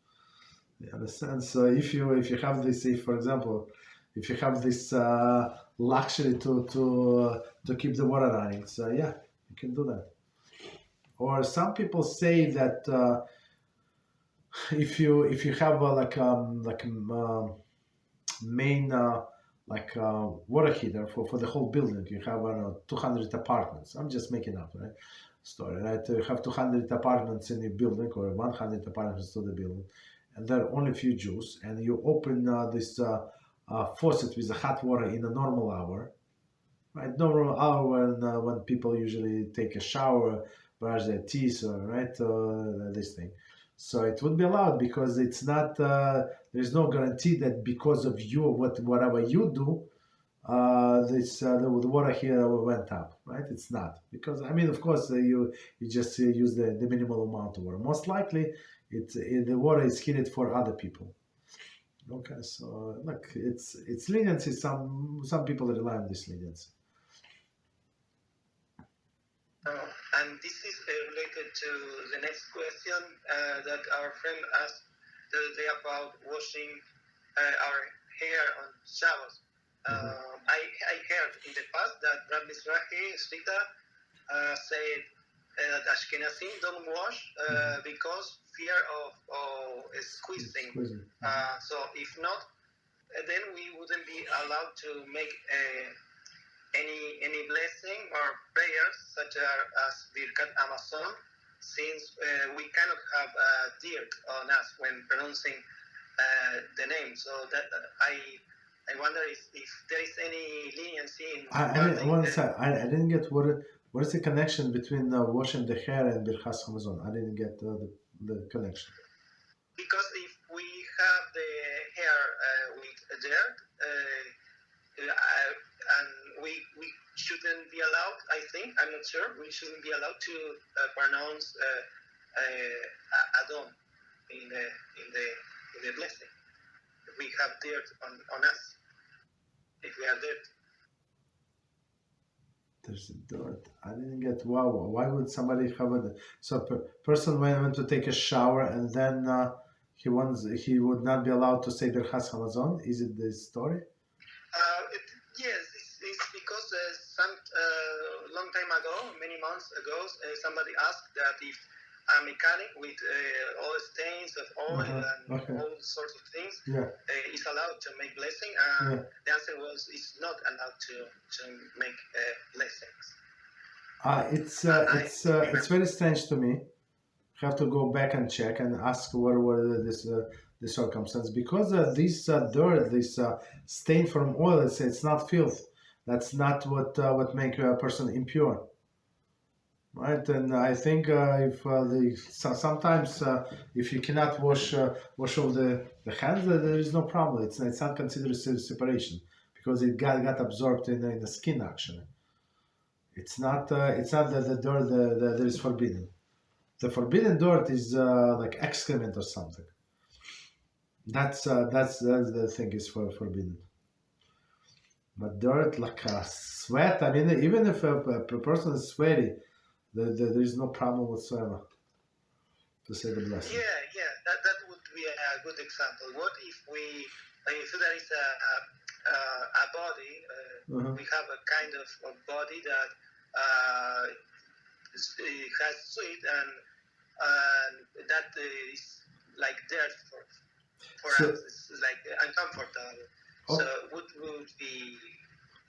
You understand? So if you have this, for example, if you have this luxury to keep the water running, so yeah, you can do that. Or some people say that if you have main water heater for the whole building, you have 200 apartments. I'm just making up, right? Story, right? You have 200 apartments in the building or 100 apartments to the building, and there are only a few Jews, and you open this faucet with the hot water in a normal hour, right? Normal hour when people usually take a shower, brush their teeth, right? This thing. So it would be allowed because it's not. There's no guarantee that because of you or whatever you do, the water here went up, right? It's not because of course you just use the minimal amount of water. Most likely, the water is heated for other people. Okay, so look, it's leniency. Some people rely on this leniency. And this is related to the next question that our friend asked the other day about washing our hair on Shabbos. I heard in the past that Rabbi Mizrahi Shlita said that Ashkenazim don't wash because fear of squeezing. So if not, then we wouldn't be allowed to make any blessing or prayers such as Birkat Amazon, since we cannot have dirt on us when pronouncing the name. So that I wonder if there is any leniency in... I didn't get what is the connection between washing the hair and Birchas Hamazon? I didn't get the connection. Because if we have the hair with dirt, and we shouldn't be allowed, I think, I'm not sure, we shouldn't be allowed to pronounce Adon in the blessing. If we have dirt on us, if we have dirt. There's dirt. I didn't get why would somebody have a person went to take a shower and then he would not be allowed to say Birchas Hamazon? Is it the story? Yes, it's because some long time ago, many months ago, somebody asked that if a mechanic with all stains of oil and all sorts of things is allowed to make blessing, the answer was it's not allowed to make blessings. It's very strange to me. Have to go back and check and ask what were the circumstance, because this dirt, this stain from oil, it's not filth. That's not what make a person impure, right? And I think sometimes if you cannot wash all the hands, there is no problem. It's not considered separation because it got absorbed in the skin actually. It's not the dirt that is forbidden. The forbidden dirt is like excrement or something. That's the thing is forbidden. But dirt like sweat. I mean, even if a person is sweaty, there is no problem whatsoever to say the blessing. Yeah, that would be a good example. What if if there is a body, we have a kind of a body that has sweat and that is like dirt for us. It's like uncomfortable. So what would be?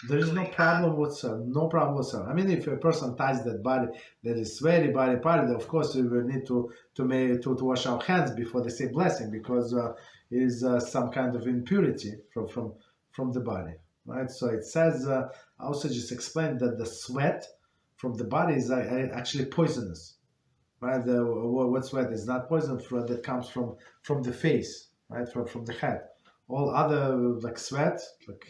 There is no problem whatsoever. No problem whatsoever. I mean, if a person touches that body that is sweaty body part, of course we will need to wash our hands before they say blessing, because it is some kind of impurity from the body, right? So it says also just explained that the sweat from the body is actually poisonous, right? What sweat is not poison that comes from the face, right? From the head. All other like sweat, like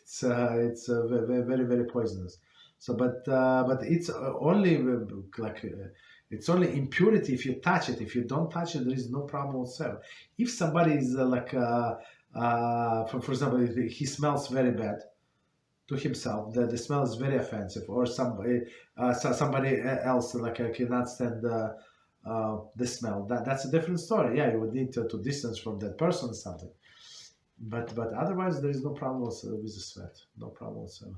it's very very poisonous. So but it's only it's only impurity if you touch it. If you don't touch it, there is no problem whatsoever. If somebody is for example, he smells very bad to himself, the smell is very offensive, or somebody else cannot stand the smell. That's a different story. Yeah, you would need to distance from that person or something. But otherwise, there is no problem with the sweat. No problem whatsoever.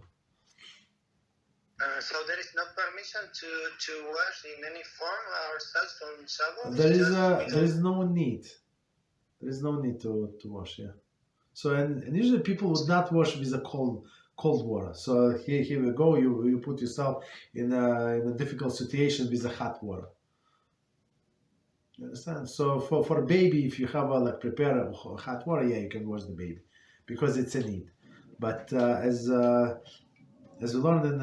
So there is no permission to wash in any form ourselves from Shabbos? There is no need. There is no need to wash. Yeah. So and usually people would not wash with a cold water. So here we go. You put yourself in a difficult situation with a hot water. You understand? So for a baby, if you have prepare hot water, yeah, you can wash the baby because it's a need. But as we learned in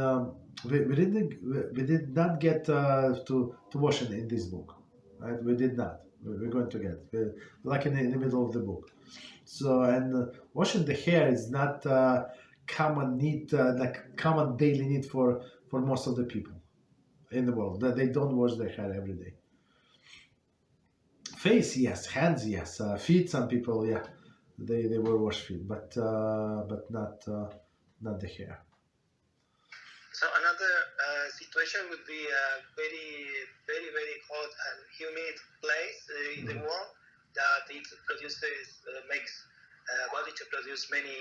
we did not get to wash in this book, right? We did not. We're going to get like in the middle of the book. So and washing the hair is not common need, common daily need for most of the people in the world. That they don't wash their hair every day. Face, yes. Hands, yes. Feet, some people, yeah, they will wash feet, but not the hair. So another situation would be a very, very, very hot and humid place in the world that it produces, makes body to produce many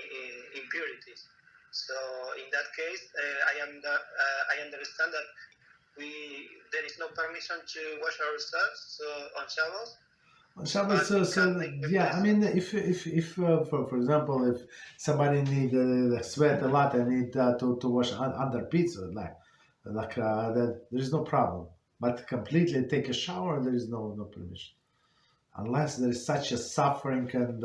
impurities. So in that case, I understand that there is no permission to wash ourselves on Shabbos. On Shabbos, yeah, I mean, if for example, if somebody need sweat a lot and need to wash under pizza, then there is no problem. But completely take a shower, there is no permission, unless there is such a suffering and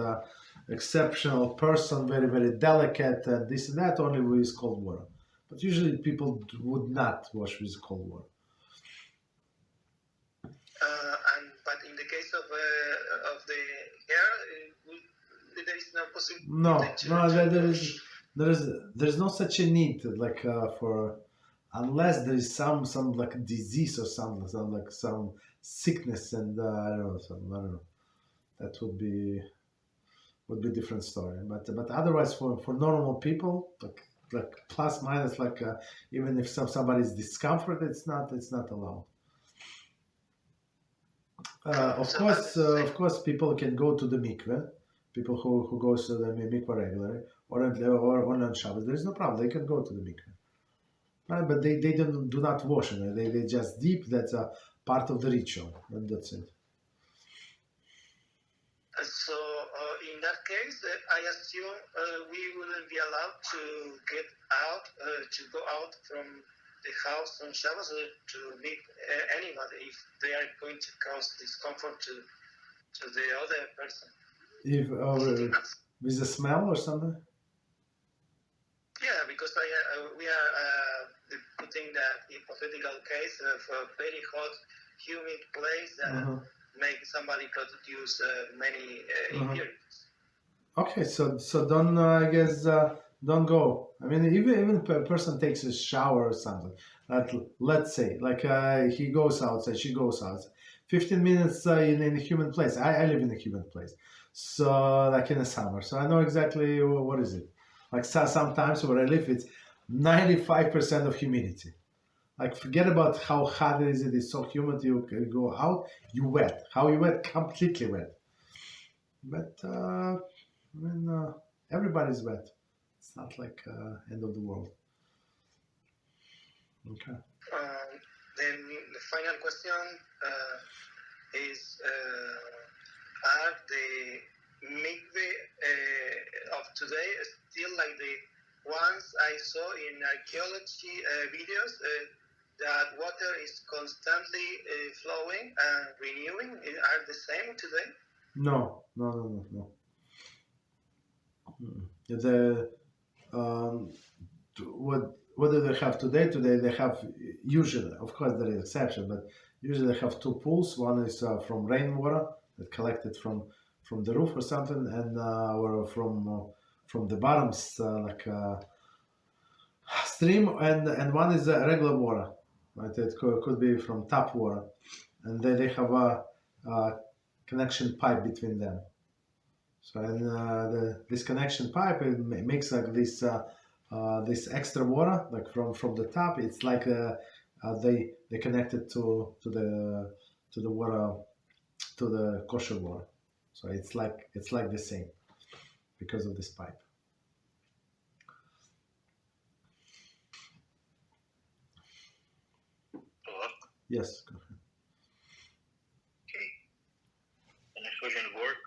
exceptional person, very very delicate, and this and that, only with cold water. But usually people would not wash with cold water. But in the case of the hair, there is no possibility. No, there is no such a need for, unless there is some disease or some sickness, and I don't know. That would be different story. But otherwise, for normal people, like plus minus, even if somebody is discomforted, it's not allowed. Of course, people can go to the mikveh. People who goes to the mikveh regularly or on Shabbos, there is no problem. They can go to the mikveh, right? But they do not wash it. They just dip. That's a part of the ritual, and that's it. So in that case, I assume we wouldn't be allowed to get out, to go out from the house on Shabbos to meet anybody if they are going to cause discomfort to the other person. If with a smell or something? Yeah, because we are putting that hypothetical case of a very hot, humid place that make somebody produce many impurities. Okay, so don't I guess don't go I mean, even if a person takes a shower or something, let's say, like he goes outside, she goes outside, 15 minutes in a human place. I live in a human place, so like in the summer, so I know exactly what is it. Like sometimes where I live, it's 95% of humidity. Like forget about how hot it is. It is so humid. You go out, you wet. How you wet? Completely wet. But I mean, everybody's wet. It's not like end of the world. Okay. Then the final question is: are the mikveh of today still like the ones I saw in archaeology videos? That water is constantly flowing and renewing. Are the same today? No. The what do they have today? Today they have usually, of course, there is exception, but usually they have two pools. One is from rainwater that collected from the roof or something, and or from the bottoms like stream, and one is regular water. Right, it could be from tap water, and then they have a connection pipe between them. So and this connection pipe it makes like this extra water like from the tap. It's like they connected to the water to the kosher water. So it's like the same because of this pipe. Yes. Go ahead. Okay. The next question of work.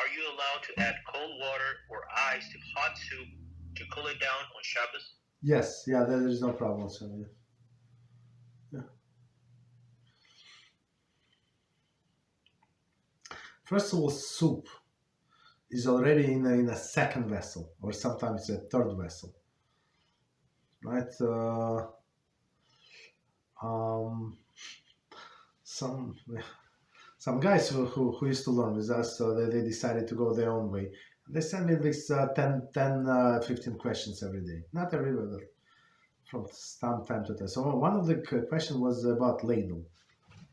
Are you allowed to add cold water or ice to hot soup to cool it down on Shabbos? Yes. Yeah. There is no problem. So yeah. First of all, soup is already in a second vessel, or sometimes a third vessel, right? Some guys who used to learn with us, so they decided to go their own way. They send me this 10, 15 questions every day. Not every day, but from some time to time. So one of the questions was about ladle,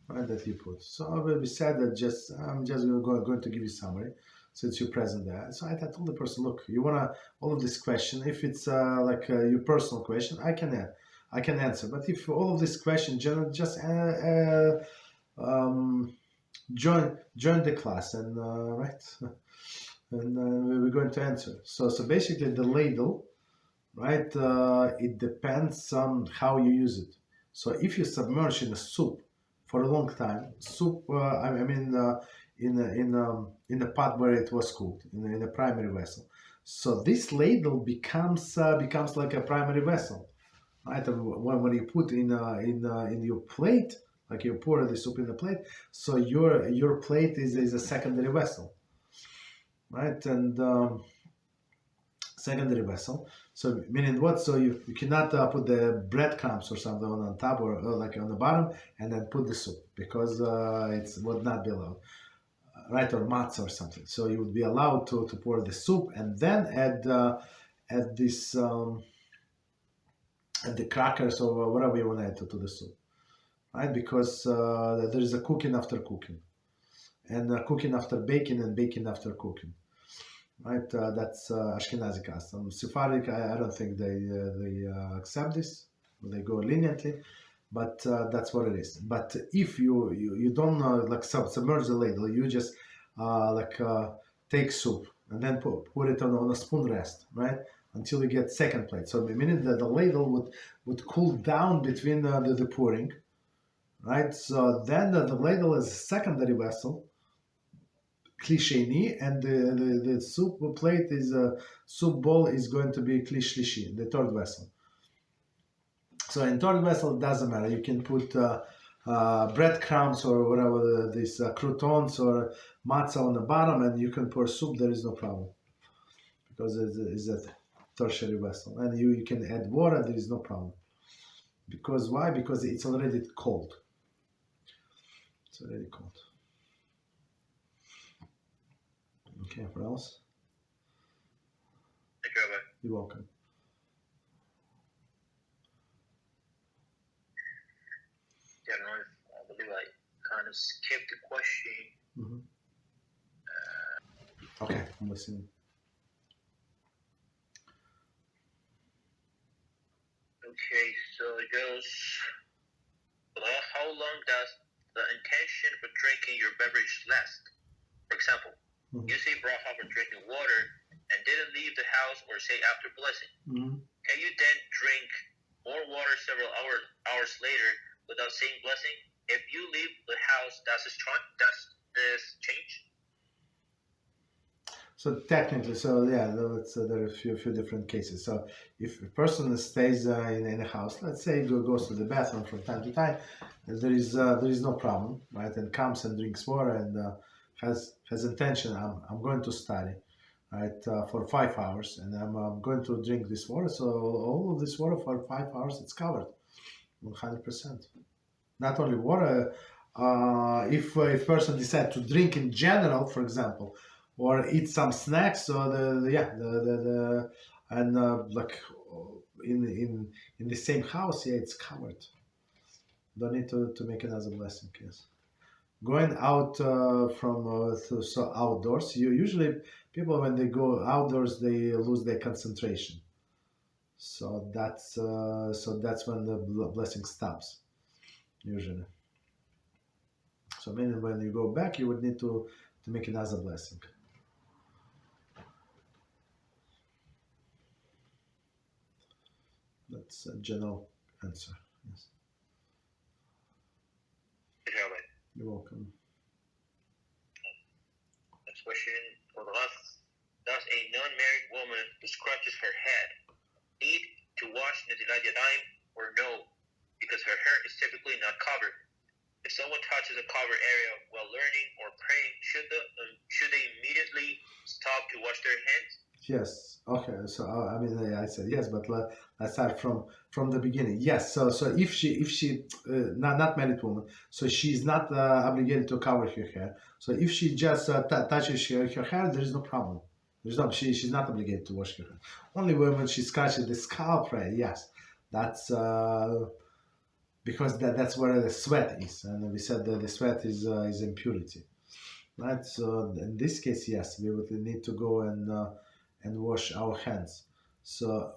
right, that you put. So we said that I'm just going to give you summary since you're present there. So I told the person, look, you want all of this question, if it's like your personal question, I can answer. But if all of this question, just join the class and right, and we're going to answer. So basically the ladle, right? It depends on how you use it. So if you submerge in a soup for a long time, soup, I mean, in a pot where it was cooked in a primary vessel. So this ladle becomes like a primary vessel, right? And when you put in your plate, like you pour the soup in the plate, so your plate is a secondary vessel, right? And secondary vessel. So meaning what? So you cannot put the breadcrumbs or something on top or like on the bottom and then put the soup because it would not be allowed, right? Or matzah or something. So you would be allowed to pour the soup and then add this add the crackers or whatever you want to add to the soup, right? Because there is a cooking after cooking, and cooking after baking and baking after cooking. Right, that's Ashkenazi custom. Sephardic, I don't think they accept this. They go leniently, but that's what it is. But if you don't like submerge the ladle, you just take soup and then put it on a spoon rest, right, until you get second plate. So the minute that the ladle would cool down between the pouring, right. So then the ladle is a secondary vessel. Klisheni, and the soup plate is soup bowl is going to be klishlishi, the third vessel. So in third vessel, it doesn't matter. You can put breadcrumbs or whatever these croutons or matzah on the bottom, and you can pour soup. There is no problem because it's a tertiary vessel, and you can add water. There is no problem. Because why? Because it's already cold. It's already cold. Okay, what else? Thank you, Rabbi. You're welcome. skip the question. Mm-hmm. Okay, I'm listening. Okay, so it goes, how long does the intention for drinking your beverage last? For example, you say brocha for drinking water and didn't leave the house or say after blessing. Can you then drink more water several hours later without saying blessing? If you leave the house, does this change? So technically, there are a few different cases. So if a person stays in a house, let's say goes to the bathroom from time to time, there is no problem, right? And comes and drinks water and has intention. I'm going to study, right, for 5 hours, and I'm going to drink this water. So all of this water for 5 hours, it's covered, 100%. Not only water. If a person decides to drink in general, for example, or eat some snacks, so like in the same house, it's covered. Don't need to make another blessing. Yes. Going out so outdoors, usually people when they go outdoors they lose their concentration. So that's when the blessing stops, usually. So meaning when you go back, you would need to make another blessing. That's a general answer. Yes. You're welcome. Next question. Does a non-married woman who scratches her head need to wash Netilat Yadayim or no? Because her hair is typically not covered. If someone touches a covered area while learning or praying, should they immediately stop to wash their hands? Yes. Okay. So I said yes, but let's start from the beginning. Yes. So if she not married woman, so she's not obligated to cover her hair. So if she just touches her hair, there is no problem. She's not obligated to wash her hair. Only when she scratches the scalp, right? Yes, that's because that's where the sweat is, and we said that the sweat is impurity, right? So in this case, yes, we would need to go and wash our hands. So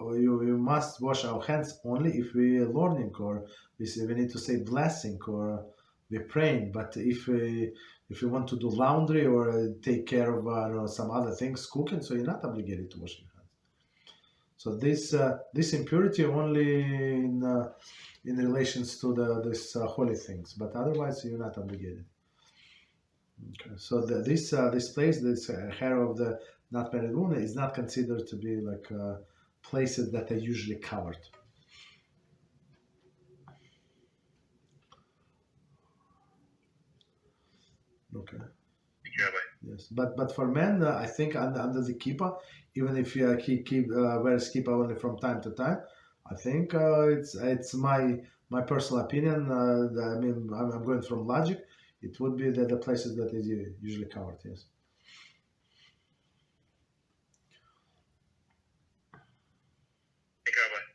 you must wash our hands only if we are learning or we need to say blessing or we're praying. But if we want to do laundry or take care of some other things, cooking, so you're not obligated to wash your hands. So this impurity only in relations to this holy things, but otherwise you're not obligated. Okay. So this place, this hair of the not married woman is not considered to be like places that are usually covered. Okay. Yes, but for men, I think under the kippah, even if he wears kippah only from time to time, I think it's my personal opinion. I mean, I'm going from logic. It would be the places that is usually covered. Yes.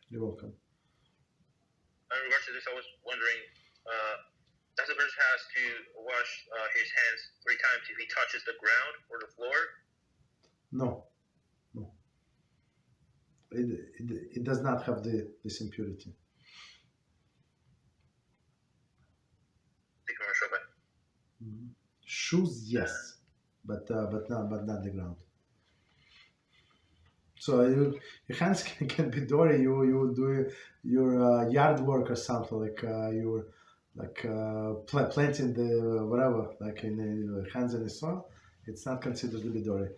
You're welcome. In regards to this, I was wondering, does a person has to wash his hands 3 times if he touches the ground or the floor? No. It does not have this impurity. Shoes, yes, but not the ground. So your hands can be dirty. You do your yard work or something like you're like planting the whatever, like in the hands in the soil. It's not considered to be dirty.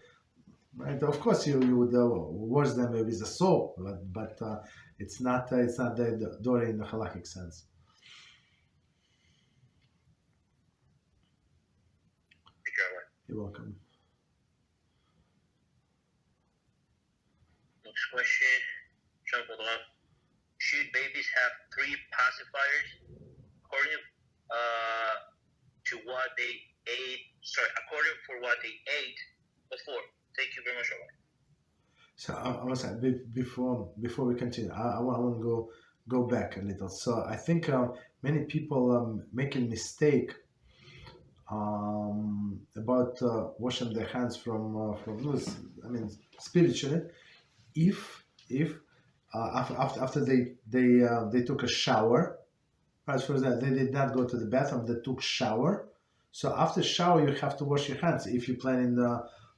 Right? Of course, you would wash them with the soap, but it's not the dirty in the halachic sense. You're welcome. Next question. Should babies have 3 pacifiers according to what they ate? According for what they ate before. Thank you very much. So I was before we continue, I want to go back a little. So I think many people making mistake about washing their hands from this. I mean, spiritually, if after they took a shower, as for that they did not go to the bathroom, they took shower. So after shower, you have to wash your hands. If you plan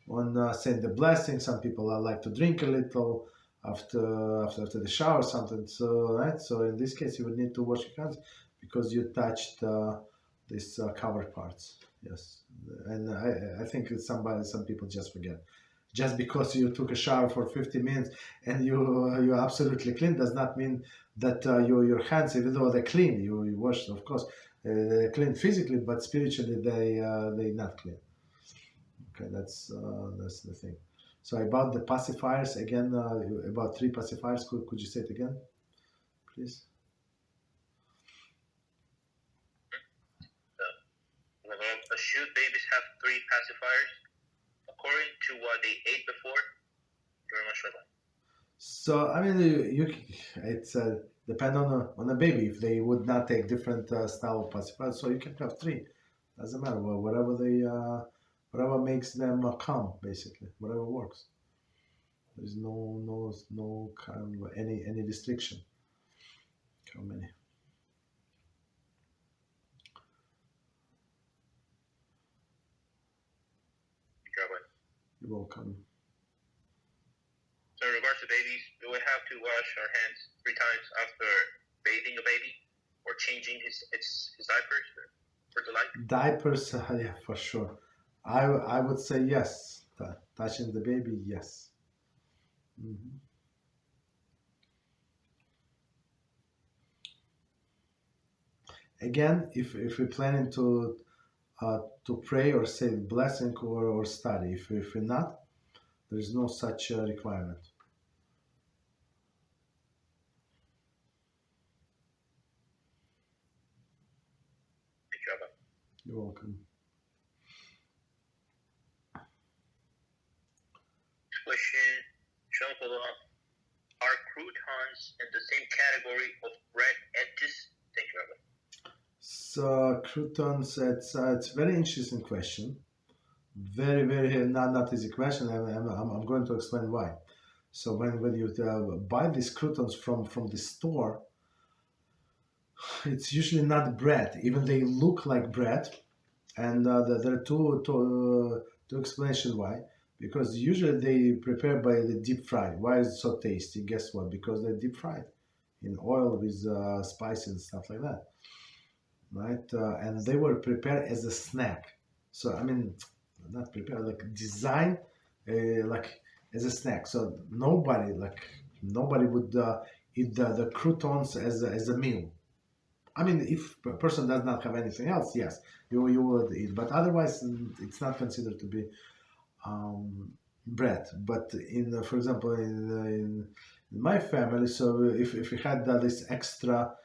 on saying the blessing, some people like to drink a little after the shower, something. So right. So in this case, you would need to wash your hands because you touched these covered parts. Yes, and I think some people just forget. Just because you took a shower for 50 minutes and you're absolutely clean does not mean that your hands, even though they're clean, you wash, of course, they're clean physically, but spiritually they not clean. Okay, that's the thing. So about the pacifiers again, about 3 pacifiers. Could you say it again, please? Should babies have 3 pacifiers according to what they ate before? Very much like that. So I mean, it's depend on the baby. If they would not take different style of pacifiers, so you can have 3. Doesn't matter. Whatever makes them calm, basically, whatever works. There's no kind of any restriction. How many? You're welcome. So in regards to babies, do we have to wash our hands 3 times after bathing a baby or changing his diapers for the life? Diapers, yeah, for sure. I would say yes. Touching the baby, yes. Mm-hmm. Again, if we're planning to pray or say blessing or study, if we're not, there is no such requirement. You're welcome. Question: are croutons in the same category of bread edges? Thank you, Rabbi. So croutons, it's a very interesting question. Very, very not easy question. I'm going to explain why. So when you buy these croutons from the store, it's usually not bread. Even they look like bread, and there are two explanations why. Because usually they prepare by the deep fry. Why is it so tasty? Guess what? Because they're deep fried in oil with spices and stuff like that, right? And they were prepared as a snack. So I mean, not prepared, like designed like as a snack. So nobody would eat the croutons as a meal. I mean, if a person does not have anything else, yes, you would eat. But otherwise, it's not considered to be bread. But for example, in my family, so if we had this extra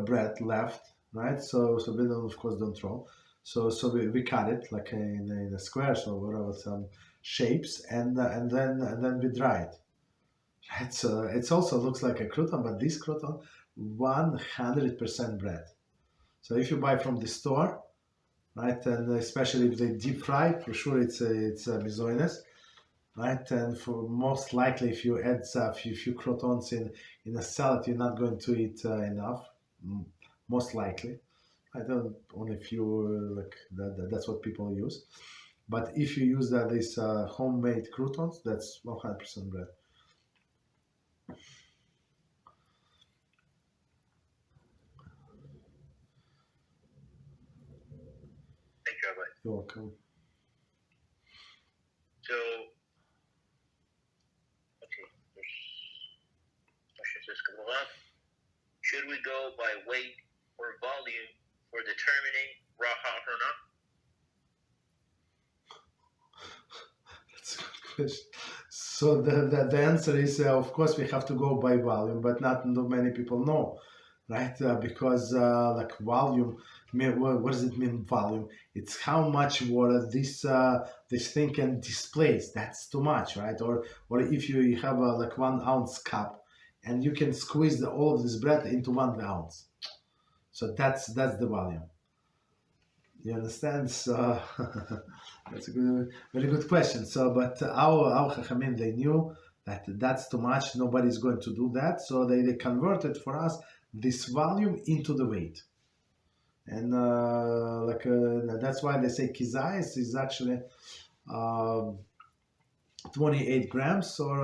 bread left, right? So we don't, of course, don't throw. So we cut it like in a squares or whatever, some shapes, and then we dry it. Right? So it also looks like a crouton, but this crouton 100% bread. So if you buy from the store, right, and especially if they deep fry, for sure it's misogynous, right? And for most likely, if you add a few croutons in a salad, you're not going to eat enough, most likely. I don't only few like that. That's what people use. But if you use these homemade croutons, that's 100% bread. Thank you, Rabbi. You're welcome. So, okay, there's questions that's coming up. Should we go by weight or volume for determining brocha achrona? That's a good question. So the answer is, of course, we have to go by volume, but not many people know, right? Because like volume, what does it mean, volume? It's how much water this thing can displace. That's too much, right? Or if you have like 1 ounce cup, and you can squeeze all of this bread into 1 ounce. So that's the volume. You understand? So that's a very good question. So, but our Chachamim, they knew that that's too much. Nobody's going to do that. So they converted for us this volume into the weight. And that's why they say kizayis is actually 28 grams or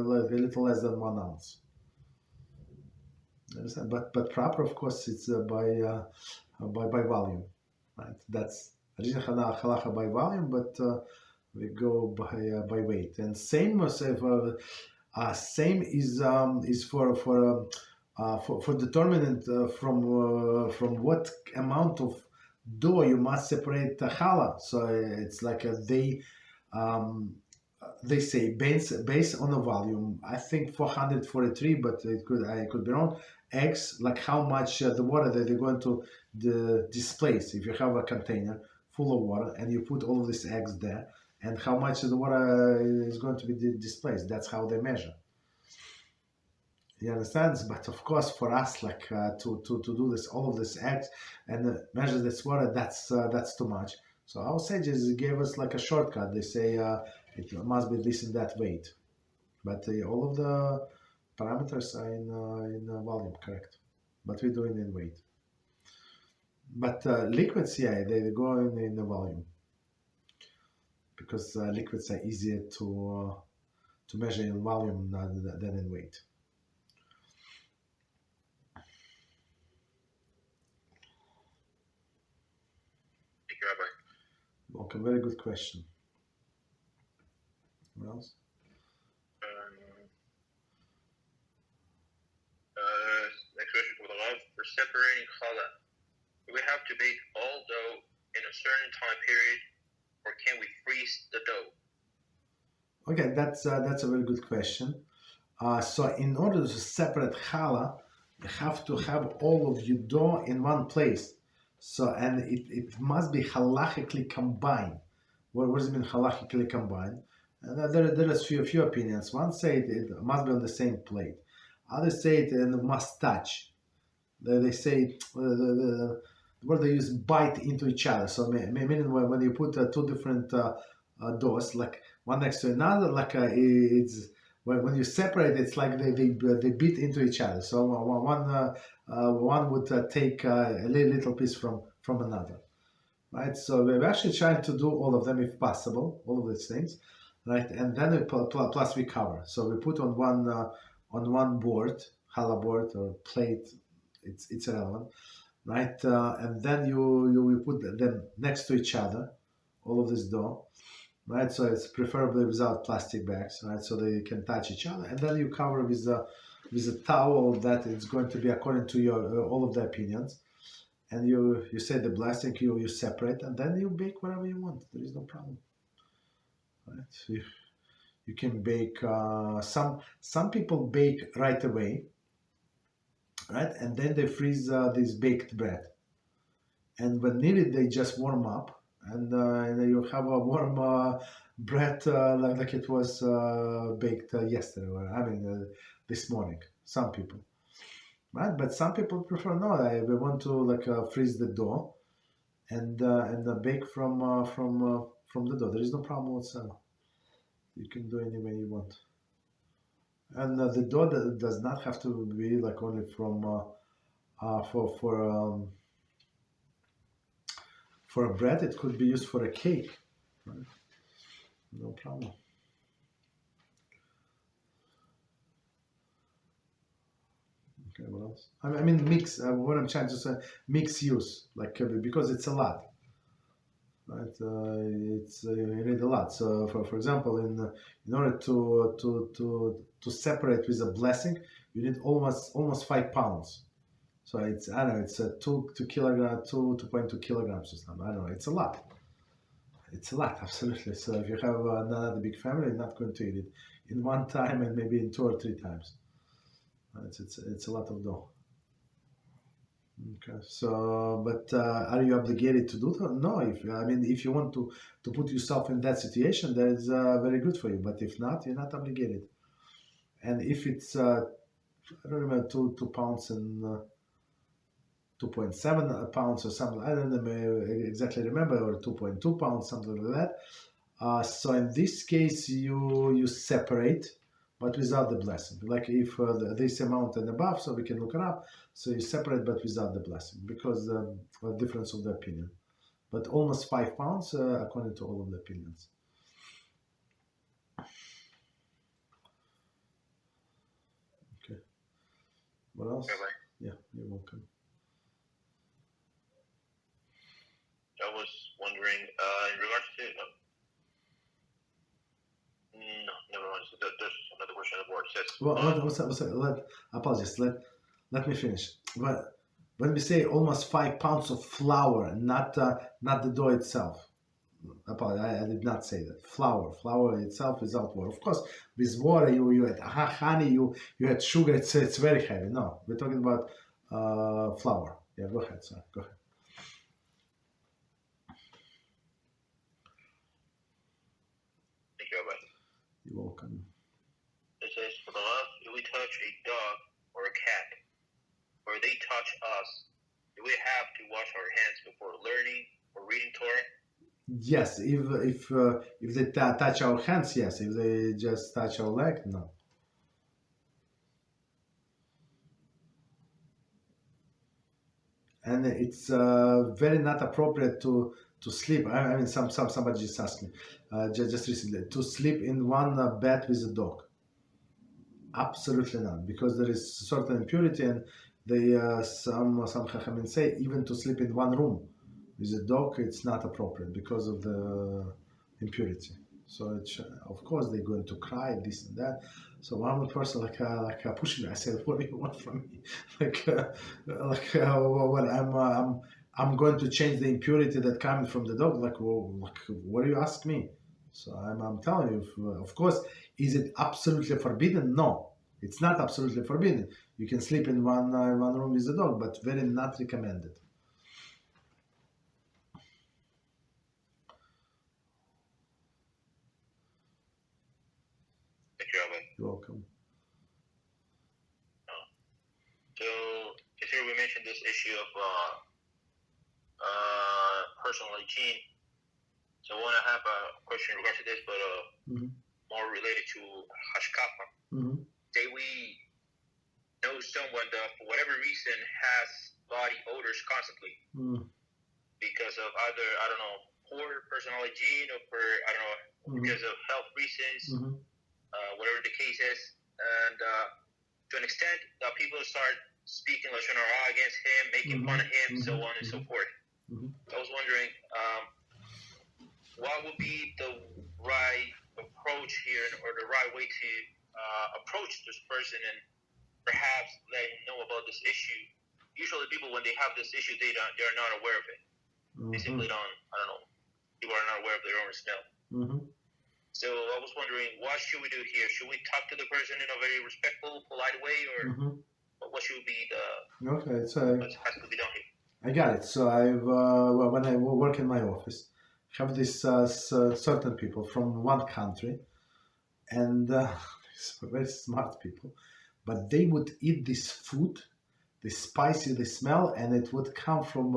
like a little less than 1 ounce. Understand? But proper, of course, it's by volume. Right, that's halacha by volume, but we go by weight. And same same is for determinant from what amount of dough you must separate the challah. So it's like they say based on the volume. I think 443, but I could be wrong. Eggs, like how much the water that they're going to displace. If you have a container full of water and you put all of these eggs there, and how much of the water is going to be displaced. That's how they measure. You understand? But of course, for us, like to do this, all of these eggs and measure this water, that's too much. So our sages gave us like a shortcut. They say it must be this and that weight, but all of the parameters are in volume, correct? But we do it in weight. But liquids, yeah, they go in the volume because liquids are easier to measure in volume than in weight. Thank you, Rabbi. Okay, very good question. What else? Next question for the love. For separating challah, do we have to bake all dough in a certain time period, or can we freeze the dough? Okay, that's a very good question. So in order to separate challah, you have to have all of your dough in one place. So and it must be halachically combined. What does it mean halachically combined? And there is few opinions. One say it must be on the same plate. Others say it must touch. They say the word they use bite into each other. So meaning when you put two different doughs, like one next to another, like it's when you separate, it's like they beat into each other. So one would take a little piece from another, right? So we're actually trying to do all of them if possible, all of these things, right? And then plus we cover. So we put on one board, challah board or plate, it's irrelevant, right? And then you put them next to each other, all of this dough, right? So it's preferably without plastic bags, right? So they can touch each other, and then you cover with a towel that it's going to be according to your all of the opinions, and you say the blessing, you separate, and then you bake wherever you want. There is no problem, right? You can bake. Some people bake right away, right? And then they freeze this baked bread. And when needed, they just warm up. And you have a warm bread like it was baked yesterday, or this morning. Some people. Right? But some people prefer, no, we want to freeze the dough and bake from the dough. There is no problem whatsoever. You can do any way you want. And the dough does not have to be like only from for a bread. It could be used for a cake, right? No problem. Okay, what else? I mean mix. What I'm trying to say, mix use, like because it's a lot, right? It's you need a lot. So for example, in order to separate with a blessing, you need almost 5 pounds. So it's I don't know, it's 2 kilograms, 2.2 kilograms or something. I don't know. It's a lot. It's a lot, absolutely. So if you have another big family, you're not going to eat it in one time and maybe in 2 or 3 times. It's a lot of dough. Okay. So, but are you obligated to do that? No. If you want to put yourself in that situation, that is very good for you. But if not, you're not obligated. And if it's I don't remember 2 pounds and 2.7 pounds or something. I don't exactly remember, or 2.2 pounds, something like that. So in this case, you separate, but without the blessing. Like if this amount and above, so we can look it up. So you separate, but without the blessing, because of difference of the opinion. But almost 5 pounds, according to all of the opinions. Okay. What else? Bye-bye. Yeah, you're welcome. I was wondering, in regards to... no, never mind. So there's another question on the board. It says... Apologies. Let me finish. But when we say almost 5 pounds of flour, not the dough itself. I did not say that. Flour itself without water. Of course, with water you add honey, you add sugar. It's very heavy. No, we're talking about flour. Yeah, go ahead, sir. Go ahead. Thank you, Rabbi. You're welcome. It says, for the love, if we touch a dog or a cat, or they touch us, do we have to wash our hands before learning or reading Torah? Yes, if they touch our hands, yes. If they just touch our leg, no. And it's very not appropriate to sleep. I mean, somebody just asked me just recently to sleep in one bed with a dog. Absolutely not, because there is certain impurity, and they some Chachamim say even to sleep in one room with a dog, it's not appropriate because of the impurity. So it's, of course they're going to cry, this and that. So one person pushing me. I said, "What do you want from me? Well, I'm going to change the impurity that comes from the dog. What do you ask me?" So I'm telling you, of course, is it absolutely forbidden? No, it's not absolutely forbidden. You can sleep in one room with the dog, but very not recommended. You're welcome. So, here we mentioned this issue of personal hygiene. So I want to have a question in regards to this, but more related to hashkafa. Say we know someone that, for whatever reason, has body odors constantly because of either, I don't know, poor personal hygiene, or for, I don't know, because of health reasons, whatever the case is. And to an extent, people start speaking Lashon Hara against him, making fun of him, so on and so forth. I was wondering, what would be the right approach here, or the right way to approach this person and perhaps let him know about this issue? Usually people, when they have this issue, they're not aware of it. They simply don't, I don't know, people are not aware of their own smell. So I was wondering, what should we do here? Should we talk to the person in a very respectful, polite way, or what should be what has to be done here? I got it. So when I work in my office, I have this certain people from one country, and very smart people, but they would eat this food, the spicy, the smell, and it would come from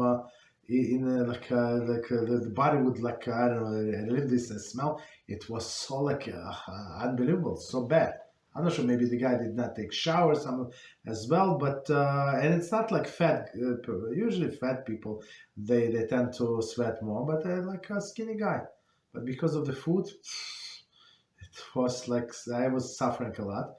the body would I don't know, relieve this smell. It was so unbelievable, so bad. I'm not sure, maybe the guy did not take showers as well, but and it's not like fat. Usually fat people, they tend to sweat more, but like a skinny guy. But because of the food, it was like I was suffering a lot.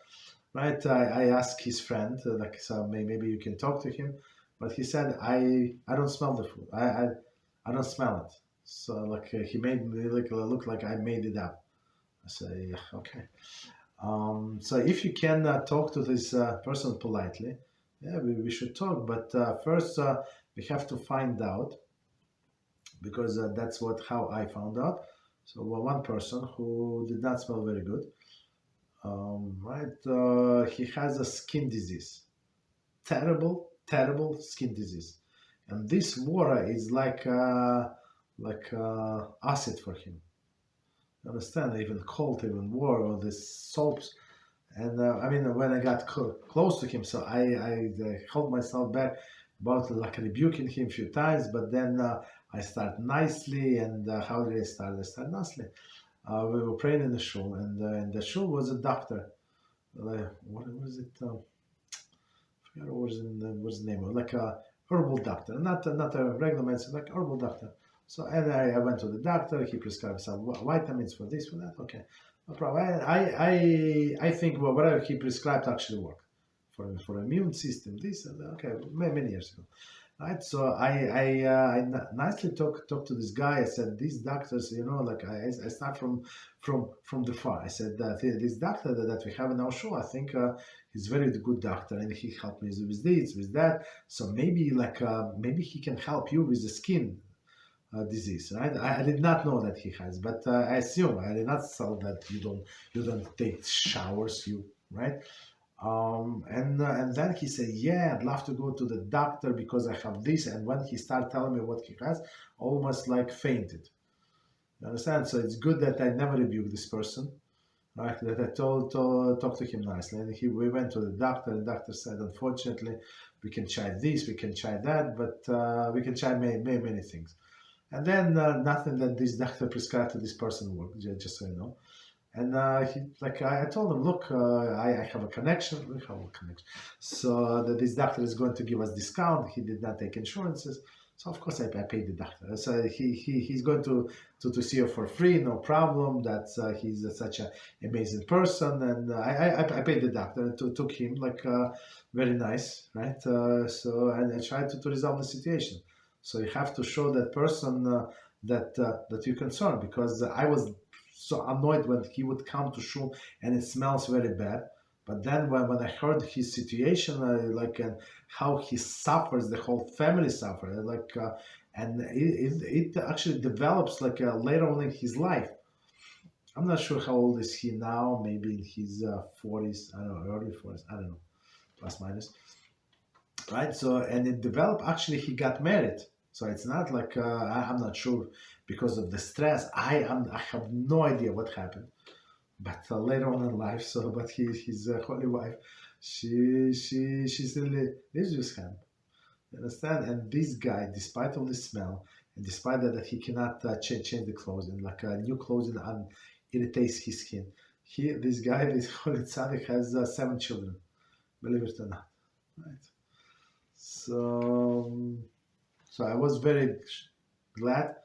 Right? I asked his friend, so maybe you can talk to him, but he said I don't smell the food. I don't smell it. So he made me look like I made it up. I say okay. So if you can talk to this person politely, yeah, we should talk. But first we have to find out, because that's how I found out. So one person who did not smell very good, he has a skin disease, terrible skin disease, and this water is like acid for him. Understand, even cold, even warm, or these soaps. And I mean, when I got close to him, so I held myself back about like rebuking him a few times, but then I start nicely, and how did I start? I start nicely. We were praying in the shul, and in the shul was a doctor. What was it? I forgot what's the name of it? Like a herbal doctor, not a regular medicine, like herbal doctor. So and I went to the doctor. He prescribed some vitamins for this, for that. Okay, no problem. I think whatever he prescribed actually worked for immune system. This and that. Okay, many years ago. Right, so I nicely talked to this guy. I said, these doctors, like I start from the far. I said that this doctor that we have in our show, I think he's very good doctor, and he helped me with this, with that. So maybe maybe he can help you with the skin disease, right? I did not know that he has, but I assume I did not tell that you don't take showers, right? And then he said, yeah, I'd love to go to the doctor because I have this. And when he started telling me what he has, almost like fainted. You understand? So it's good that I never rebuked this person, right? That I talked to him nicely. And we went to the doctor. The doctor said, unfortunately, we can try this, we can try that, but we can try many things. And then nothing that this doctor prescribed to this person worked, just so you know. And I told him, look, I have a connection. We have a connection. So that this doctor is going to give us discount. He did not take insurances. So of course I paid the doctor. So he's going to see you for free, no problem. That's he's such an amazing person, and I paid the doctor and took him very nice, right? So and I tried to resolve the situation. So you have to show that person that you're concerned, because I was so annoyed when he would come to shul and it smells very bad. But then when I heard his situation, and how he suffers, the whole family suffers, and it actually develops later on in his life. I'm not sure how old is he now, maybe in his 40s, I don't know, early 40s, I don't know, plus minus. Right, so, and it developed, actually he got married. So it's not I'm not sure, because of the stress. I have no idea what happened, but later on in life. So, but his holy wife, she still lives with him. You understand? And this guy, despite all the smell, and despite that he cannot change the clothing, new clothing irritates his skin. This guy, this holy tzaddik, has 7 children. Believe it or not, right? So I was very glad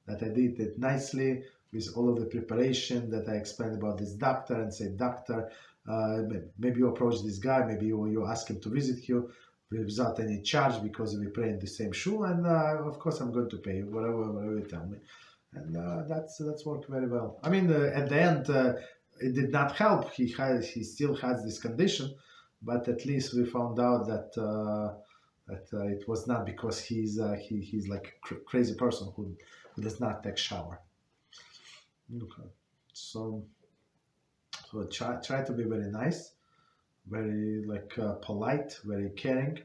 that I did it nicely with all of the preparation that I explained about this doctor, and say, doctor, maybe you approach this guy, maybe you ask him to visit you without any charge, because we pray in the same shul, and of course I'm going to pay you whatever you tell me. And that's worked very well. I mean, at the end, it did not help. He still has this condition, but at least we found out that it was not because he's like a crazy person who does not take shower. Okay, so try to be very nice, very polite, very caring.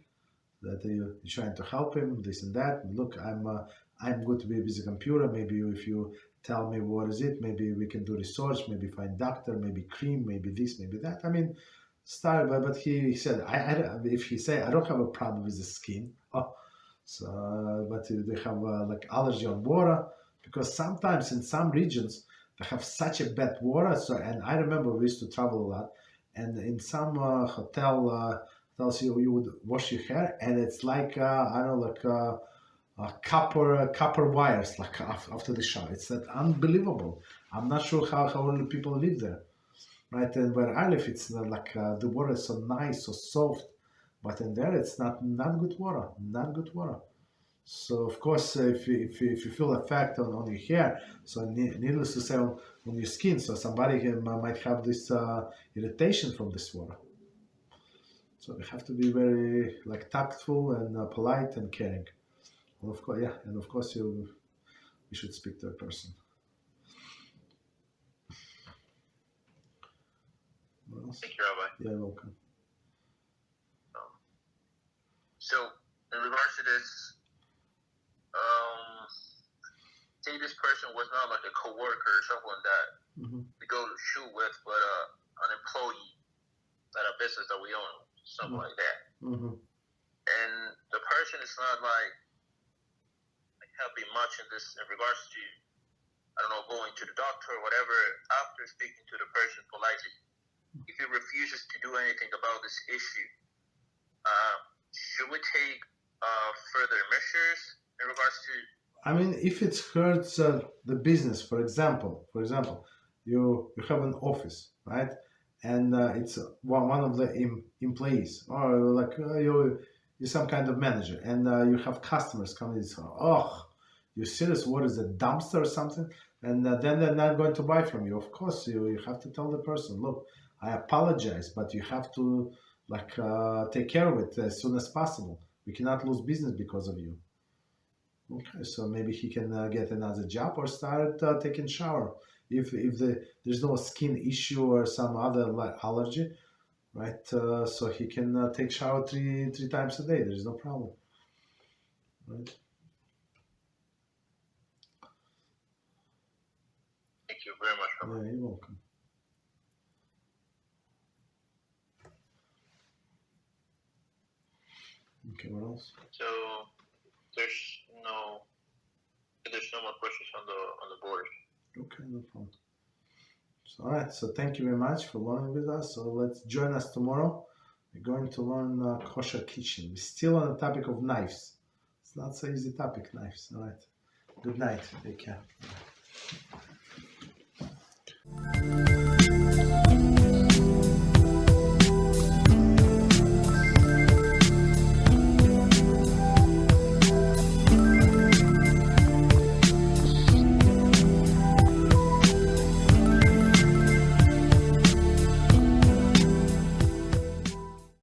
That you're trying to help him, this and that. Look, I'm good to be with the computer. Maybe if you tell me what is it, maybe we can do research. Maybe find doctor. Maybe cream. Maybe this. Maybe that. I mean. Start, but he said, if he say, I don't have a problem with the skin. Oh, so but they have allergy on water, because sometimes in some regions they have such a bad water. So, and I remember we used to travel a lot, and in some hotels you would wash your hair, and it's copper wires after the shower. It's unbelievable. I'm not sure how only people live there. Right, and where I live, it's the water is so nice, so soft, but in there it's not good water, not good water. So of course, if you feel effect on your hair, so needless to say on your skin, so somebody might have this irritation from this water. So we have to be very tactful and polite and caring. And of course, and of course you should speak to a person. Thank you, Rabbi. Yeah, welcome. So, in regards to this, say this person was not like a coworker or someone that we go to shoot with, but an employee at a business that we own, something like that. and the person is not like helping much in regards to, I don't know, going to the doctor or whatever. After speaking to the person politely, if he refuses to do anything about this issue, should we take further measures in regards to? I mean, if it hurts the business, for example, you have an office, right? And it's one of the employees, or like you're some kind of manager, and you have customers coming and say, "Oh, you serious? What is a dumpster or something?" And then they're not going to buy from you. Of course, you have to tell the person, "Look, I apologize, but you have to take care of it as soon as possible. We cannot lose business because of you." Okay, so maybe he can get another job or start taking shower. If there's no skin issue or some other allergy, right? So he can take shower three times a day. There's no problem, right? Thank you very much. Yeah, you're welcome. Okay, what else? So there's no more questions on the board. Okay, no problem. So, all right, so thank you very much for learning with us. So let's join us tomorrow. We're going to learn kosher kitchen. We're still on the topic of knives. It's not so easy topic, knives. All right. Good night. Take care.